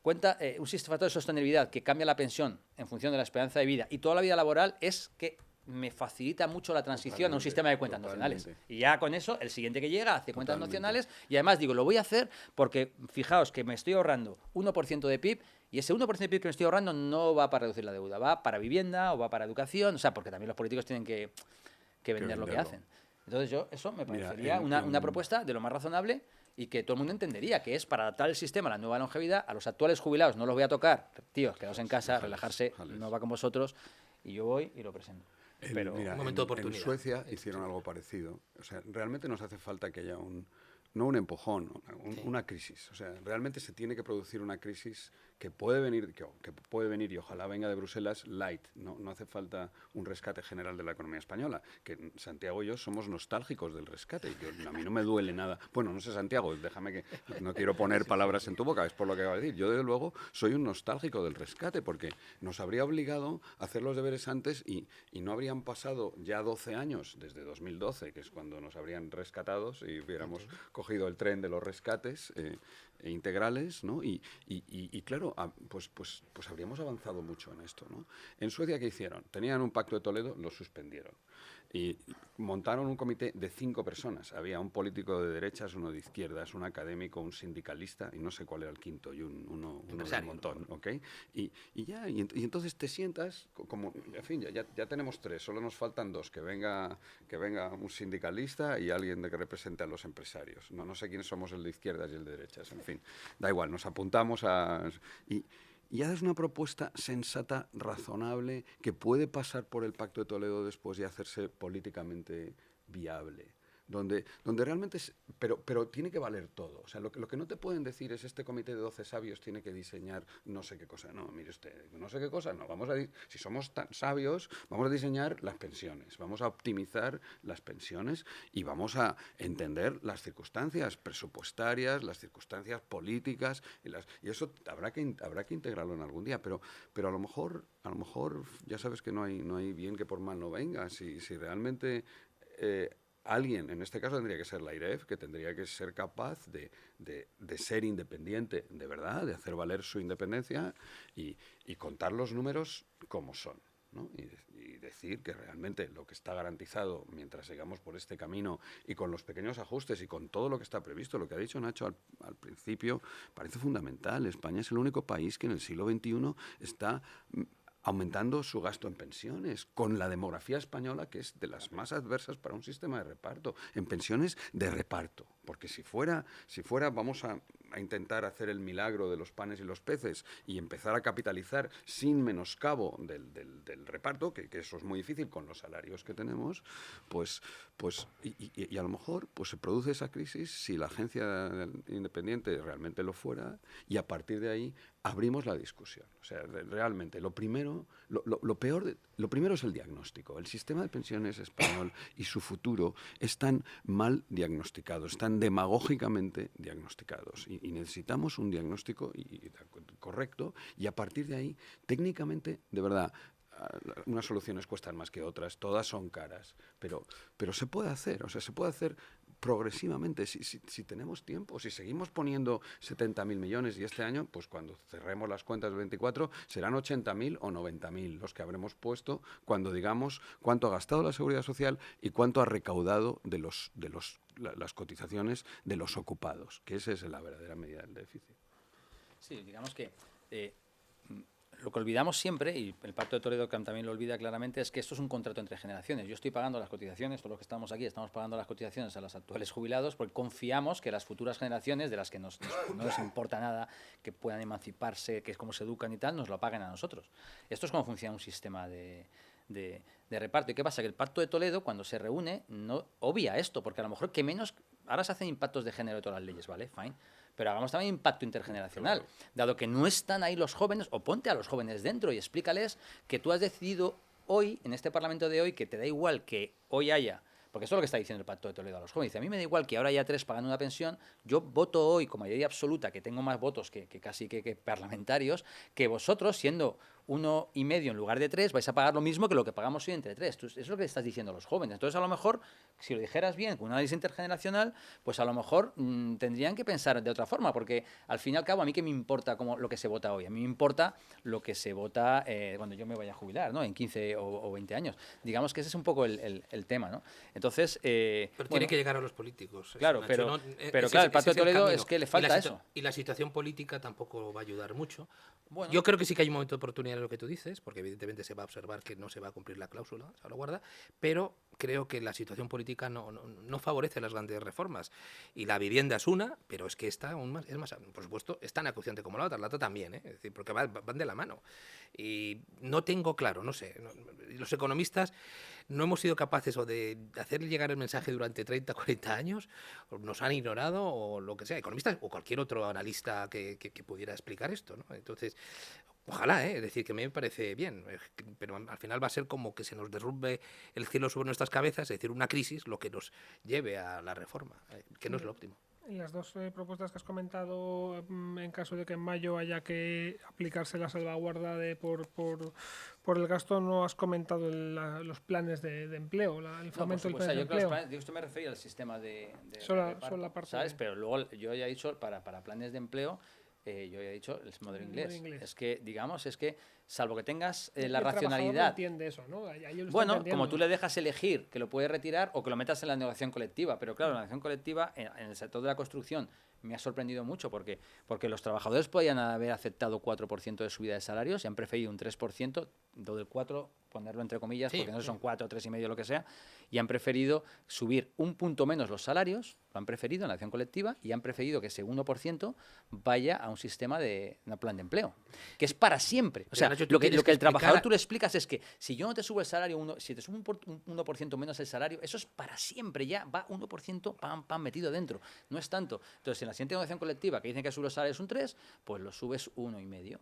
cuenta un sistema de sostenibilidad que cambia la pensión en función de la esperanza de vida y toda la vida laboral es que me facilita mucho la transición a un sistema de cuentas nacionales. Y ya con eso, el siguiente que llega hace cuentas nacionales y además digo, lo voy a hacer porque fijaos que me estoy ahorrando 1% de PIB y ese 1% de PIB que me estoy ahorrando no va para reducir la deuda, va para vivienda o va para educación, o sea, porque también los políticos tienen que vender lo que hacen. Entonces eso me parecería una propuesta de lo más razonable y que todo el mundo entendería, que es para adaptar el sistema a la nueva longevidad. A los actuales jubilados no los voy a tocar, tíos, quedaos en casa, relajarse, no va con vosotros, y yo voy y lo presento. Pero mira, un momento de oportunidad. En Suecia hicieron algo parecido. O sea, realmente nos hace falta que haya no un empujón, una crisis. O sea, realmente se tiene que producir una crisis que puede venir, que puede venir y ojalá venga de Bruselas light. No hace falta un rescate general de la economía española, que Santiago y yo somos nostálgicos del rescate. A mí no me duele nada. Bueno, no sé, Santiago, déjame que no quiero poner palabras en tu boca, es por lo que va a decir. Yo, desde luego, soy un nostálgico del rescate porque nos habría obligado a hacer los deberes antes y no habrían pasado ya 12 años, desde 2012, que es cuando nos habrían rescatado si hubiéramos cogido el tren de los rescates integrales, ¿no? Y claro, pues habríamos avanzado mucho en esto, ¿no? En Suecia, ¿qué hicieron? Tenían un pacto de Toledo, lo suspendieron. Y montaron un comité de 5 personas. Había un político de derechas, uno de izquierdas, un académico, un sindicalista, y no sé cuál era el quinto, y uno del montón, ¿ok? Y entonces te sientas, como, en fin, ya tenemos 3, solo nos faltan 2, que venga un sindicalista y alguien que represente a los empresarios. No sé quiénes somos el de izquierdas y el de derechas, en fin, da igual, nos apuntamos y haces una propuesta sensata, razonable, que puede pasar por el Pacto de Toledo después y hacerse políticamente viable. Donde realmente pero tiene que valer todo. O sea, lo que no te pueden decir es este comité de 12 sabios tiene que diseñar no sé qué cosa. No, mire usted, no sé qué cosa. No, si somos tan sabios, vamos a diseñar las pensiones, vamos a optimizar las pensiones y vamos a entender las circunstancias presupuestarias, las circunstancias políticas y eso habrá que integrarlo en algún día. Pero a lo mejor ya sabes que no hay bien que por mal no venga. Si realmente alguien, en este caso tendría que ser la IREF, que tendría que ser capaz de ser independiente de verdad, de hacer valer su independencia y contar los números como son, ¿no? Y decir que realmente lo que está garantizado mientras sigamos por este camino y con los pequeños ajustes y con todo lo que está previsto, lo que ha dicho Nacho al principio, parece fundamental. España es el único país que en el siglo XXI está aumentando su gasto en pensiones, con la demografía española, que es de las más adversas para un sistema de reparto, en pensiones de reparto. Porque si fuera vamos a intentar hacer el milagro de los panes y los peces y empezar a capitalizar sin menoscabo del reparto, que eso es muy difícil con los salarios que tenemos, pues a lo mejor pues se produce esa crisis si la agencia independiente realmente lo fuera y a partir de ahí abrimos la discusión. O sea, realmente lo primero es el diagnóstico. El sistema de pensiones español y su futuro están mal diagnosticados, están demagógicamente diagnosticados y necesitamos un diagnóstico correcto y a partir de ahí, técnicamente, de verdad, unas soluciones cuestan más que otras, todas son caras, pero se puede hacer, o sea, se puede hacer progresivamente, si tenemos tiempo, si seguimos poniendo 70.000 millones y este año, pues cuando cerremos las cuentas del 24, serán 80.000 o 90.000 los que habremos puesto cuando digamos cuánto ha gastado la Seguridad Social y cuánto ha recaudado de las cotizaciones de los ocupados, que esa es la verdadera medida del déficit. Sí, digamos que lo que olvidamos siempre, y el Pacto de Toledo también lo olvida claramente, es que esto es un contrato entre generaciones. Yo estoy pagando las cotizaciones, todos los que estamos aquí estamos pagando las cotizaciones a los actuales jubilados porque confiamos que las futuras generaciones, de las que no nos importa nada, que puedan emanciparse, que es cómo se educan y tal, nos lo paguen a nosotros. Esto es cómo funciona un sistema de reparto. ¿Y qué pasa? Que el Pacto de Toledo, cuando se reúne, no obvia esto, porque a lo mejor que menos... Ahora se hacen impactos de género de todas las leyes, ¿vale? Fine. pero hagamos también impacto intergeneracional. Claro. Dado que no están ahí los jóvenes, o ponte a los jóvenes dentro y explícales que tú has decidido hoy, en este Parlamento de hoy, que te da igual que hoy haya, porque eso es lo que está diciendo el Pacto de Toledo a los jóvenes. Dice, a mí me da igual que ahora haya 3 pagando una pensión, yo voto hoy con mayoría absoluta, que tengo más votos que casi que parlamentarios, que vosotros, siendo 1,5 en lugar de 3, vais a pagar lo mismo que lo que pagamos hoy entre 3. Eso es lo que estás diciendo a los jóvenes. Entonces, a lo mejor, si lo dijeras bien, con un análisis intergeneracional, pues a lo mejor tendrían que pensar de otra forma, porque al fin y al cabo, a mí qué me importa lo que se vota hoy. A mí me importa lo que se vota cuando yo me vaya a jubilar, ¿no? En 15 o 20 años. Digamos que ese es un poco el tema, ¿no? Entonces... pero tiene que llegar a los políticos. Claro, Nacho, pero ese claro, el Pacto de es Toledo camino. es que le falta eso. Y la situación política tampoco va a ayudar mucho. Bueno. Yo creo que sí que hay un momento de oportunidad en lo que tú dices, porque evidentemente se va a observar que no se va a cumplir la cláusula salvaguarda, pero creo que la situación política no favorece las grandes reformas. Y la vivienda es una, pero es que esta es más, por supuesto, es tan acuciante como la otra también, ¿eh? Es decir, porque van de la mano. Y no tengo claro, no sé, los economistas no hemos sido capaces o de hacer llegar el mensaje durante 30, 40 años, o nos han ignorado o lo que sea, economistas o cualquier otro analista que pudiera explicar esto, ¿no? Entonces, ojalá, es decir, que me parece bien, pero al final va a ser como que se nos derrumbe el cielo sobre nuestras cabezas, es decir, una crisis, lo que nos lleve a la reforma, que no es lo óptimo. Y las dos propuestas que has comentado, en caso de que en mayo haya que aplicarse la salvaguarda por el gasto, no has comentado los planes de empleo, el fomento del plan de empleo. Yo esto me refiero al sistema de solo la parte ¿sabes? Pero luego yo ya he dicho, para planes de empleo, yo ya he dicho el modelo inglés. Es que, digamos, salvo que tengas la racionalidad. No entiende eso, ¿no? Bueno, como tú le dejas elegir que lo puede retirar o que lo metas en la negociación colectiva. Pero claro, la negociación colectiva en el sector de la construcción me ha sorprendido mucho porque los trabajadores podían haber aceptado 4% de subida de salarios y han preferido un 3%, lo del 4%, ponerlo entre comillas, porque no son 4, 3,5, lo que sea, y han preferido subir un punto menos los salarios, lo han preferido en la acción colectiva, y han preferido que ese 1% vaya a un sistema de un plan de empleo, que es para siempre. O sea, Nacho, lo que el trabajador tú le explicas es que si yo no te subo el salario, si te subo un 1% menos el salario, eso es para siempre, ya va 1% pam metido dentro, no es tanto. Entonces, en la siguiente negociación colectiva que dicen que sube los salarios un 3, pues lo subes 1,5.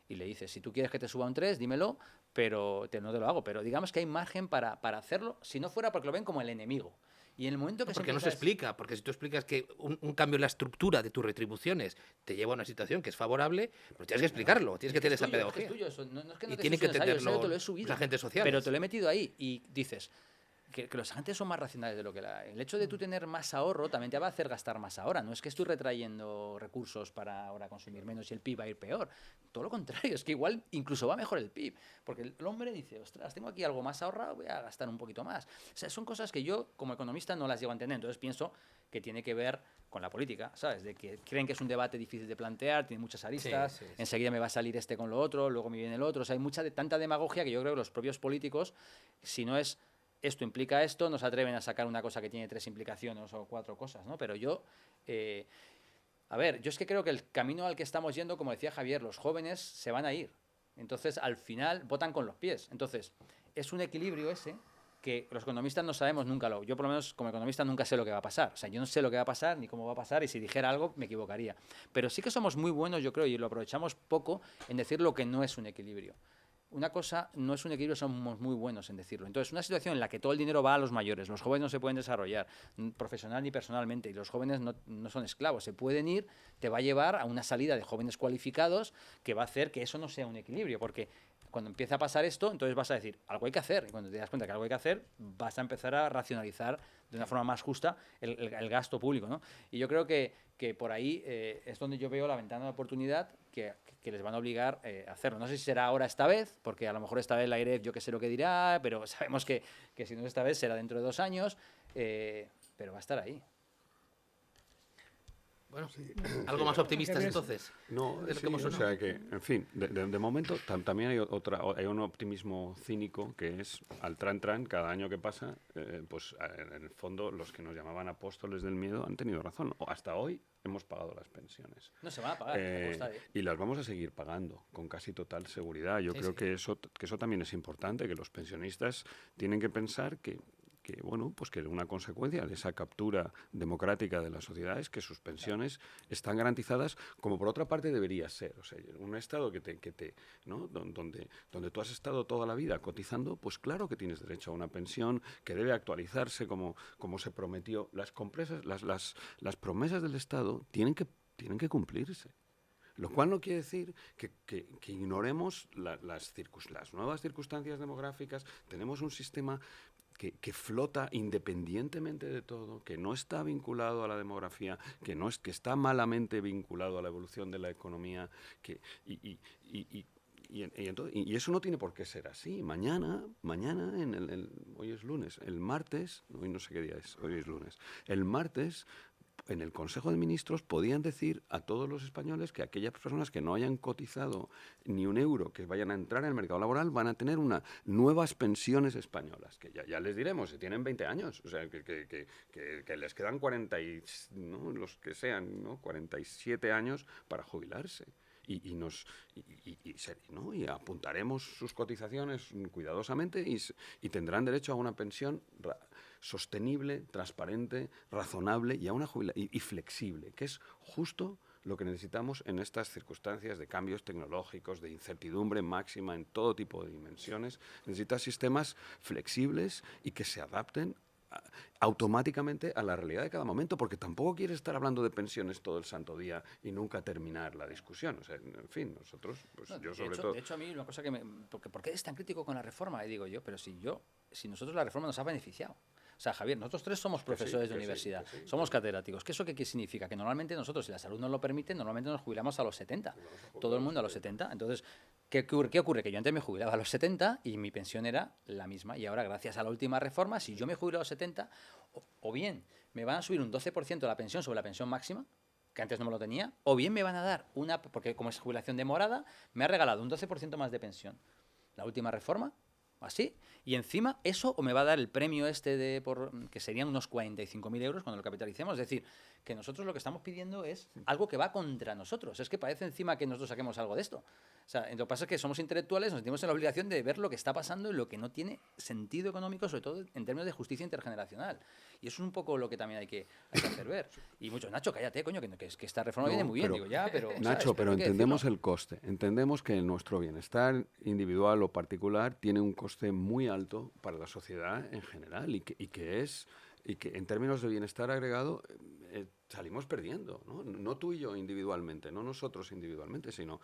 Y le dices, si tú quieres que te suba un 3, dímelo, pero no te lo hago. Pero digamos que hay margen para hacerlo, si no fuera porque lo ven como el enemigo. Y en el momento que porque no se explica, porque si tú explicas que un cambio en la estructura de tus retribuciones te lleva a una situación que es favorable, pues tienes que explicarlo, tienes que tener esa pedagogía. Es tuyo, eso. No es que no y te tiene que entenderlo entenderlo los agentes sociales. Pero te lo he metido ahí y dices que los agentes son más racionales de lo que el hecho de tú tener más ahorro también te va a hacer gastar más ahora. No es que estoy retrayendo recursos para ahora consumir menos y el PIB va a ir peor. Todo lo contrario, es que igual incluso va mejor el PIB. Porque el hombre dice, ostras, tengo aquí algo más ahorrado, voy a gastar un poquito más. O sea, son cosas que yo como economista no las llego a entender. Entonces pienso que tiene que ver con la política, ¿sabes? De que creen que es un debate difícil de plantear, tiene muchas aristas, sí. Enseguida me va a salir con lo otro, luego me viene el otro. O sea, hay tanta demagogia que yo creo que los propios políticos, si no es esto implica esto, no se atreven a sacar una cosa que tiene 3 implicaciones o 4 cosas, ¿no? Pero yo, a ver, yo es que creo que el camino al que estamos yendo, como decía Javier, los jóvenes se van a ir. Entonces, al final, votan con los pies. Entonces, es un equilibrio ese que los economistas no sabemos nunca. Yo, por lo menos, como economista, nunca sé lo que va a pasar. O sea, yo no sé lo que va a pasar ni cómo va a pasar y si dijera algo me equivocaría. Pero sí que somos muy buenos, yo creo, y lo aprovechamos poco en decir lo que no es un equilibrio. Una cosa no es un equilibrio, somos muy buenos en decirlo. Entonces, una situación en la que todo el dinero va a los mayores, los jóvenes no se pueden desarrollar profesional ni personalmente, y los jóvenes no son esclavos, se pueden ir, te va a llevar a una salida de jóvenes cualificados que va a hacer que eso no sea un equilibrio, porque cuando empieza a pasar esto, entonces vas a decir, algo hay que hacer, y cuando te das cuenta que algo hay que hacer, vas a empezar a racionalizar de una forma más justa el gasto público, ¿no? Y yo creo que por ahí es donde yo veo la ventana de oportunidad que les van a obligar a hacerlo. No sé si será ahora esta vez, porque a lo mejor esta vez la AREF yo qué sé lo que dirá, pero sabemos que si no es esta vez será dentro de 2 años, pero va a estar ahí. Bueno, sí. ¿Algo más optimistas entonces? No, sí, o sea que, en fin, de momento también hay un optimismo cínico que es al tran, cada año que pasa, pues en el fondo los que nos llamaban apóstoles del miedo han tenido razón. Hasta hoy hemos pagado las pensiones. No se van a pagar, y las vamos a seguir pagando con casi total seguridad. Yo creo que eso también es importante, que los pensionistas tienen que pensar que bueno, pues que una consecuencia de esa captura democrática de las sociedades, que sus pensiones están garantizadas, como por otra parte debería ser. O sea, un Estado ¿no? donde tú has estado toda la vida cotizando, pues claro que tienes derecho a una pensión que debe actualizarse como se prometió. Las promesas del Estado tienen que cumplirse. Lo cual no quiere decir que ignoremos las nuevas circunstancias demográficas. Tenemos un sistema que flota independientemente de todo, que no está vinculado a la demografía, que está malamente vinculado a la evolución de la economía, y eso no tiene por qué ser así. Mañana hoy es lunes, el martes, hoy no sé qué día es, hoy es lunes, el martes en el Consejo de Ministros podían decir a todos los españoles que aquellas personas que no hayan cotizado ni un euro, que vayan a entrar en el mercado laboral, van a tener nuevas pensiones españolas, que ya les diremos, si tienen 20 años, o sea, que les quedan 40 ¿no? Los que sean, ¿no? 47 años para jubilarse. Y apuntaremos sus cotizaciones cuidadosamente y tendrán derecho a una pensión sostenible, transparente, razonable y a una y flexible, que es justo lo que necesitamos en estas circunstancias de cambios tecnológicos, de incertidumbre máxima en todo tipo de dimensiones. Necesitas sistemas flexibles y que se adapten automáticamente a la realidad de cada momento, porque tampoco quieres estar hablando de pensiones todo el santo día y nunca terminar la discusión. O sea, en fin, nosotros, pues no, yo sobre todo... De hecho, a mí una cosa que ¿por qué eres tan crítico con la reforma? Y digo yo, pero si nosotros la reforma nos ha beneficiado. O sea, Javier, nosotros tres somos profesores de universidad, somos catedráticos. ¿Qué qué significa? Que normalmente nosotros, si la salud nos lo permite, normalmente nos jubilamos a los 70. Todo el mundo a los 70. Entonces, ¿qué ocurre? Que yo antes me jubilaba a los 70 y mi pensión era la misma. Y ahora, gracias a la última reforma, si yo me jubilo a los 70, o bien me van a subir un 12% la pensión sobre la pensión máxima, que antes no me lo tenía, o bien me van a dar porque como es jubilación demorada, me ha regalado un 12% más de pensión. La última reforma, así, y encima eso o me va a dar el premio que serían unos 45.000 euros cuando lo capitalicemos. Es decir, que nosotros lo que estamos pidiendo es algo que va contra nosotros. Es que parece encima que nosotros saquemos algo de esto. O sea, lo que pasa es que somos intelectuales, nos sentimos en la obligación de ver lo que está pasando y lo que no tiene sentido económico, sobre todo en términos de justicia intergeneracional. Y eso es un poco lo que también hay que hacer ver. Y muchos, Nacho, cállate, coño, que esta reforma viene muy bien. Digo, ya, pero... Nacho, ¿sabes? pero entendemos el coste. Entendemos que nuestro bienestar individual o particular tiene un coste muy alto para la sociedad en general y que en términos de bienestar agregado salimos perdiendo, ¿no? No tú y yo individualmente, no nosotros individualmente, sino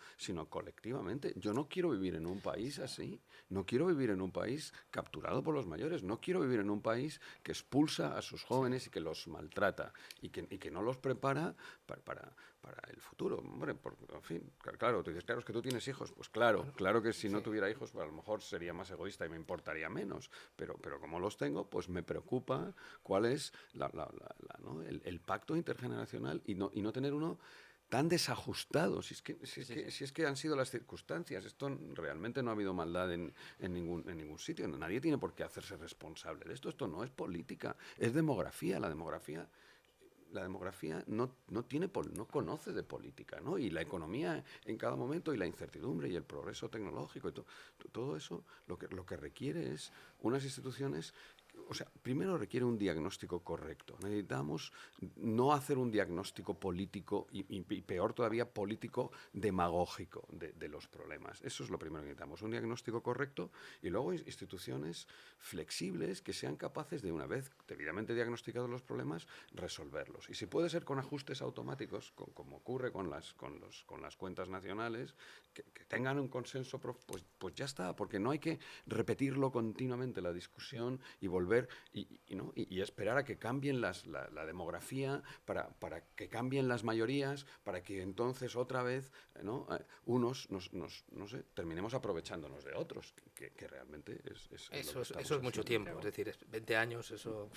colectivamente. Yo no quiero vivir en un país así, no quiero vivir en un país capturado por los mayores, no quiero vivir en un país que expulsa a sus jóvenes y que los maltrata y que no los prepara para el futuro. Hombre, en fin, claro, tú dices, claro, es que tú tienes hijos. Pues claro que si no tuviera hijos, pues a lo mejor sería más egoísta y me importaría menos. Pero como los tengo, pues me preocupa cuál es el pacto intergeneracional y no tener uno tan desajustado. Si es que han sido las circunstancias. Esto realmente no ha habido maldad en ningún sitio. Nadie tiene por qué hacerse responsable de esto. Esto no es política, es demografía. La demografía no conoce de política, ¿no? Y la economía en cada momento y la incertidumbre y el progreso tecnológico y todo eso lo que requiere es unas instituciones. O sea, primero requiere un diagnóstico correcto. Necesitamos no hacer un diagnóstico político y peor todavía político demagógico de los problemas. Eso es lo primero que necesitamos, un diagnóstico correcto y luego instituciones flexibles que sean capaces de, una vez debidamente diagnosticados los problemas, resolverlos. Y si puede ser con ajustes automáticos, como ocurre con las cuentas nacionales, que tengan un consenso, pues ya está, porque no hay que repetirlo continuamente la discusión y volver y esperar a que cambien la demografía para que cambien las mayorías, para que entonces otra vez, ¿no? Unos no sé, terminemos aprovechándonos de otros, que realmente es eso es mucho tiempo, es decir, 20 años, eso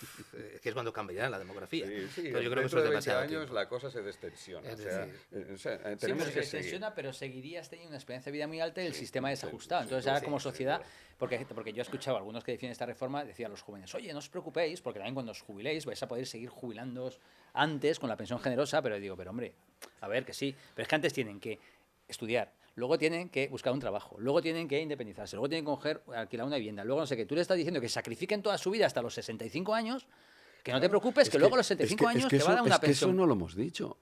que es cuando cambiará la demografía. Sí, pero yo creo que eso dentro es de 20 demasiado años tiempo. La cosa se destensiona. Tenemos que se extensiona, pero seguirías teniendo una experiencia de vida muy alta y el sistema desajustado. Entonces ahora como sociedad, porque yo he escuchado a algunos que defienden esta reforma, decían a los jóvenes, oye, no os preocupéis, porque también cuando os jubiléis vais a poder seguir jubilándoos antes con la pensión generosa, pero digo, pero hombre, a ver, que sí, pero es que antes tienen que estudiar, luego tienen que buscar un trabajo, luego tienen que independizarse, luego tienen que alquilar una vivienda, luego no sé qué. Tú le estás diciendo que sacrifiquen toda su vida hasta los 65 años, que no te preocupes, que luego a los 75 años te va a dar una pensión. Eso no lo hemos dicho.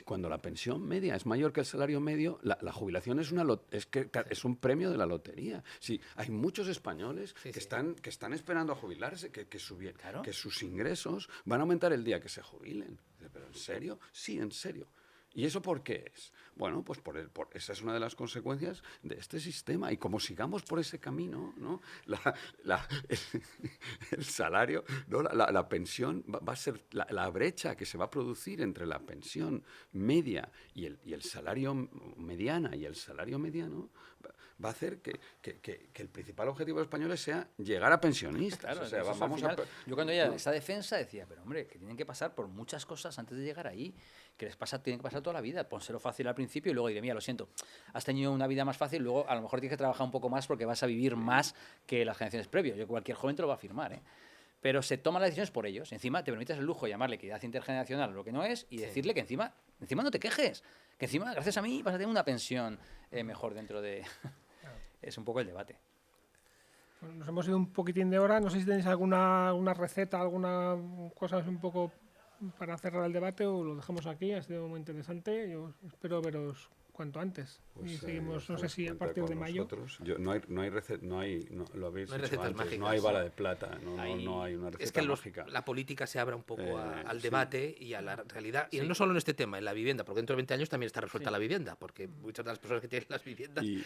Cuando la pensión media es mayor que el salario medio, la jubilación es es un premio de la lotería. Sí, hay muchos españoles que están esperando a jubilarse, que sus ingresos van a aumentar el día que se jubilen. ¿Pero en serio? Sí, en serio. ¿Y eso por qué es? Bueno, pues esa es una de las consecuencias de este sistema. Y como sigamos por ese camino, ¿no? El salario, ¿no? La pensión va a ser la brecha que se va a producir entre la pensión media y el salario mediana y el salario mediano va a hacer que el principal objetivo de los españoles sea llegar a pensionistas. Claro, o sea, yo cuando oía esa defensa decía, pero hombre, que tienen que pasar por muchas cosas antes de llegar ahí, que tienen que pasar toda la vida, pónselo fácil al principio y luego diré, mira, lo siento, has tenido una vida más fácil, luego a lo mejor tienes que trabajar un poco más porque vas a vivir más que las generaciones previas. Yo cualquier joven te lo va a afirmar, ¿eh? Pero se toman las decisiones por ellos. Encima te permites el lujo de llamarle equidad intergeneracional a lo que no es y decirle que encima no te quejes, que encima, gracias a mí, vas a tener una pensión mejor dentro de... Es un poco el debate. Bueno, nos hemos ido un poquitín de hora. No sé si tenéis alguna receta, alguna cosa un poco para cerrar el debate o lo dejamos aquí. Ha sido muy interesante. Yo espero veros cuanto antes. Pues, y seguimos, no sé si a partir de mayo. No hay receta, lo habéis no hay dicho recetas antes, mágicas. no hay bala de plata, no hay una receta es que mágica. La política se abra un poco al debate y a la realidad, y no solo en este tema, en la vivienda, porque dentro de 20 años también está resuelta la vivienda, porque muchas de las personas que tienen las viviendas y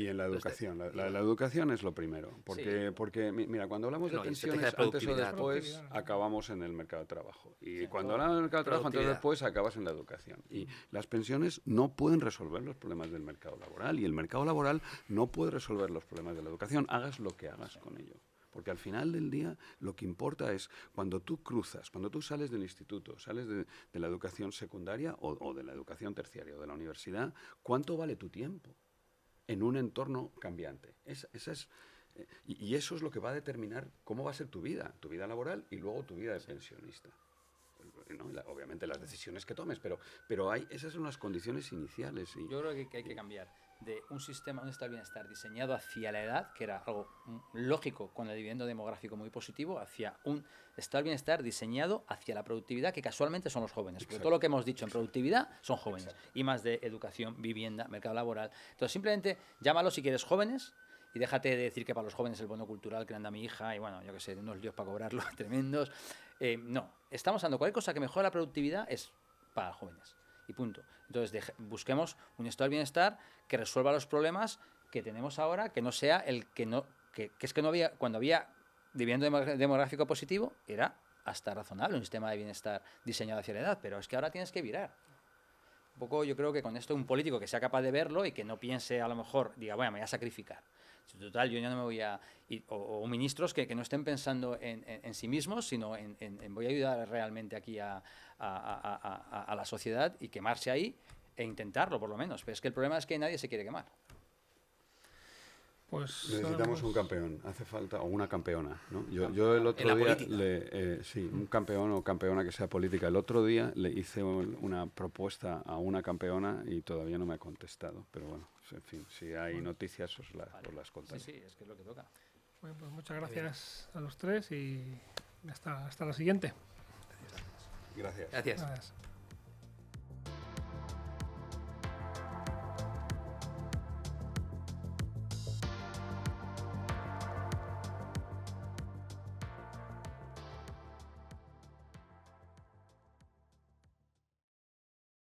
en la educación, la educación es lo primero, porque mira, cuando hablamos de pensiones, antes o después acabamos en el mercado de trabajo, y cuando hablamos del mercado de trabajo, antes o después acabas en la educación, y las pensiones no pueden resolver los problemas del mercado laboral, y el mercado laboral no puede resolver los problemas de la educación, hagas lo que hagas con ello. Porque al final del día lo que importa es cuando tú sales del instituto, sales de la educación secundaria o de la educación terciaria o de la universidad, ¿cuánto vale tu tiempo en un entorno cambiante? Y eso es lo que va a determinar cómo va a ser tu vida laboral y luego tu vida de pensionista. ¿No? Obviamente las decisiones que tomes, pero esas son las condiciones iniciales. Yo creo que hay que cambiar de un sistema, un estado de bienestar diseñado hacia la edad, que era algo lógico con el dividendo demográfico muy positivo, hacia un estado de bienestar diseñado hacia la productividad, que casualmente son los jóvenes. Porque todo lo que hemos dicho en productividad son jóvenes. Y más de educación, vivienda, mercado laboral. Entonces simplemente llámalo si quieres jóvenes, y déjate de decir que para los jóvenes el bono cultural que le anda mi hija, y bueno, yo qué sé, unos líos para cobrarlo tremendos. No, estamos dando cualquier cosa que mejore la productividad es para jóvenes. Y punto. Entonces busquemos un estado de bienestar que resuelva los problemas que tenemos ahora, que no sea el que no había, cuando había dividendo demográfico positivo, era hasta razonable un sistema de bienestar diseñado hacia la edad, pero es que ahora tienes que virar. Un poco yo creo que con esto un político que sea capaz de verlo y que no piense a lo mejor, diga, bueno, me voy a sacrificar. Total, yo ya no me voy a... O ministros que no estén pensando en sí mismos, sino en voy a ayudar realmente aquí a la sociedad y quemarse ahí e intentarlo por lo menos. Pero es que el problema es que nadie se quiere quemar. Pues necesitamos un campeón, hace falta, o una campeona, ¿no? Yo el otro día, un campeón o campeona que sea política. El otro día le hice una propuesta a una campeona y todavía no me ha contestado. Pero bueno, en fin, si hay noticias os las contaré. Sí, es que es lo que toca. Bueno, pues muchas gracias a los tres y hasta la siguiente. Gracias. Gracias.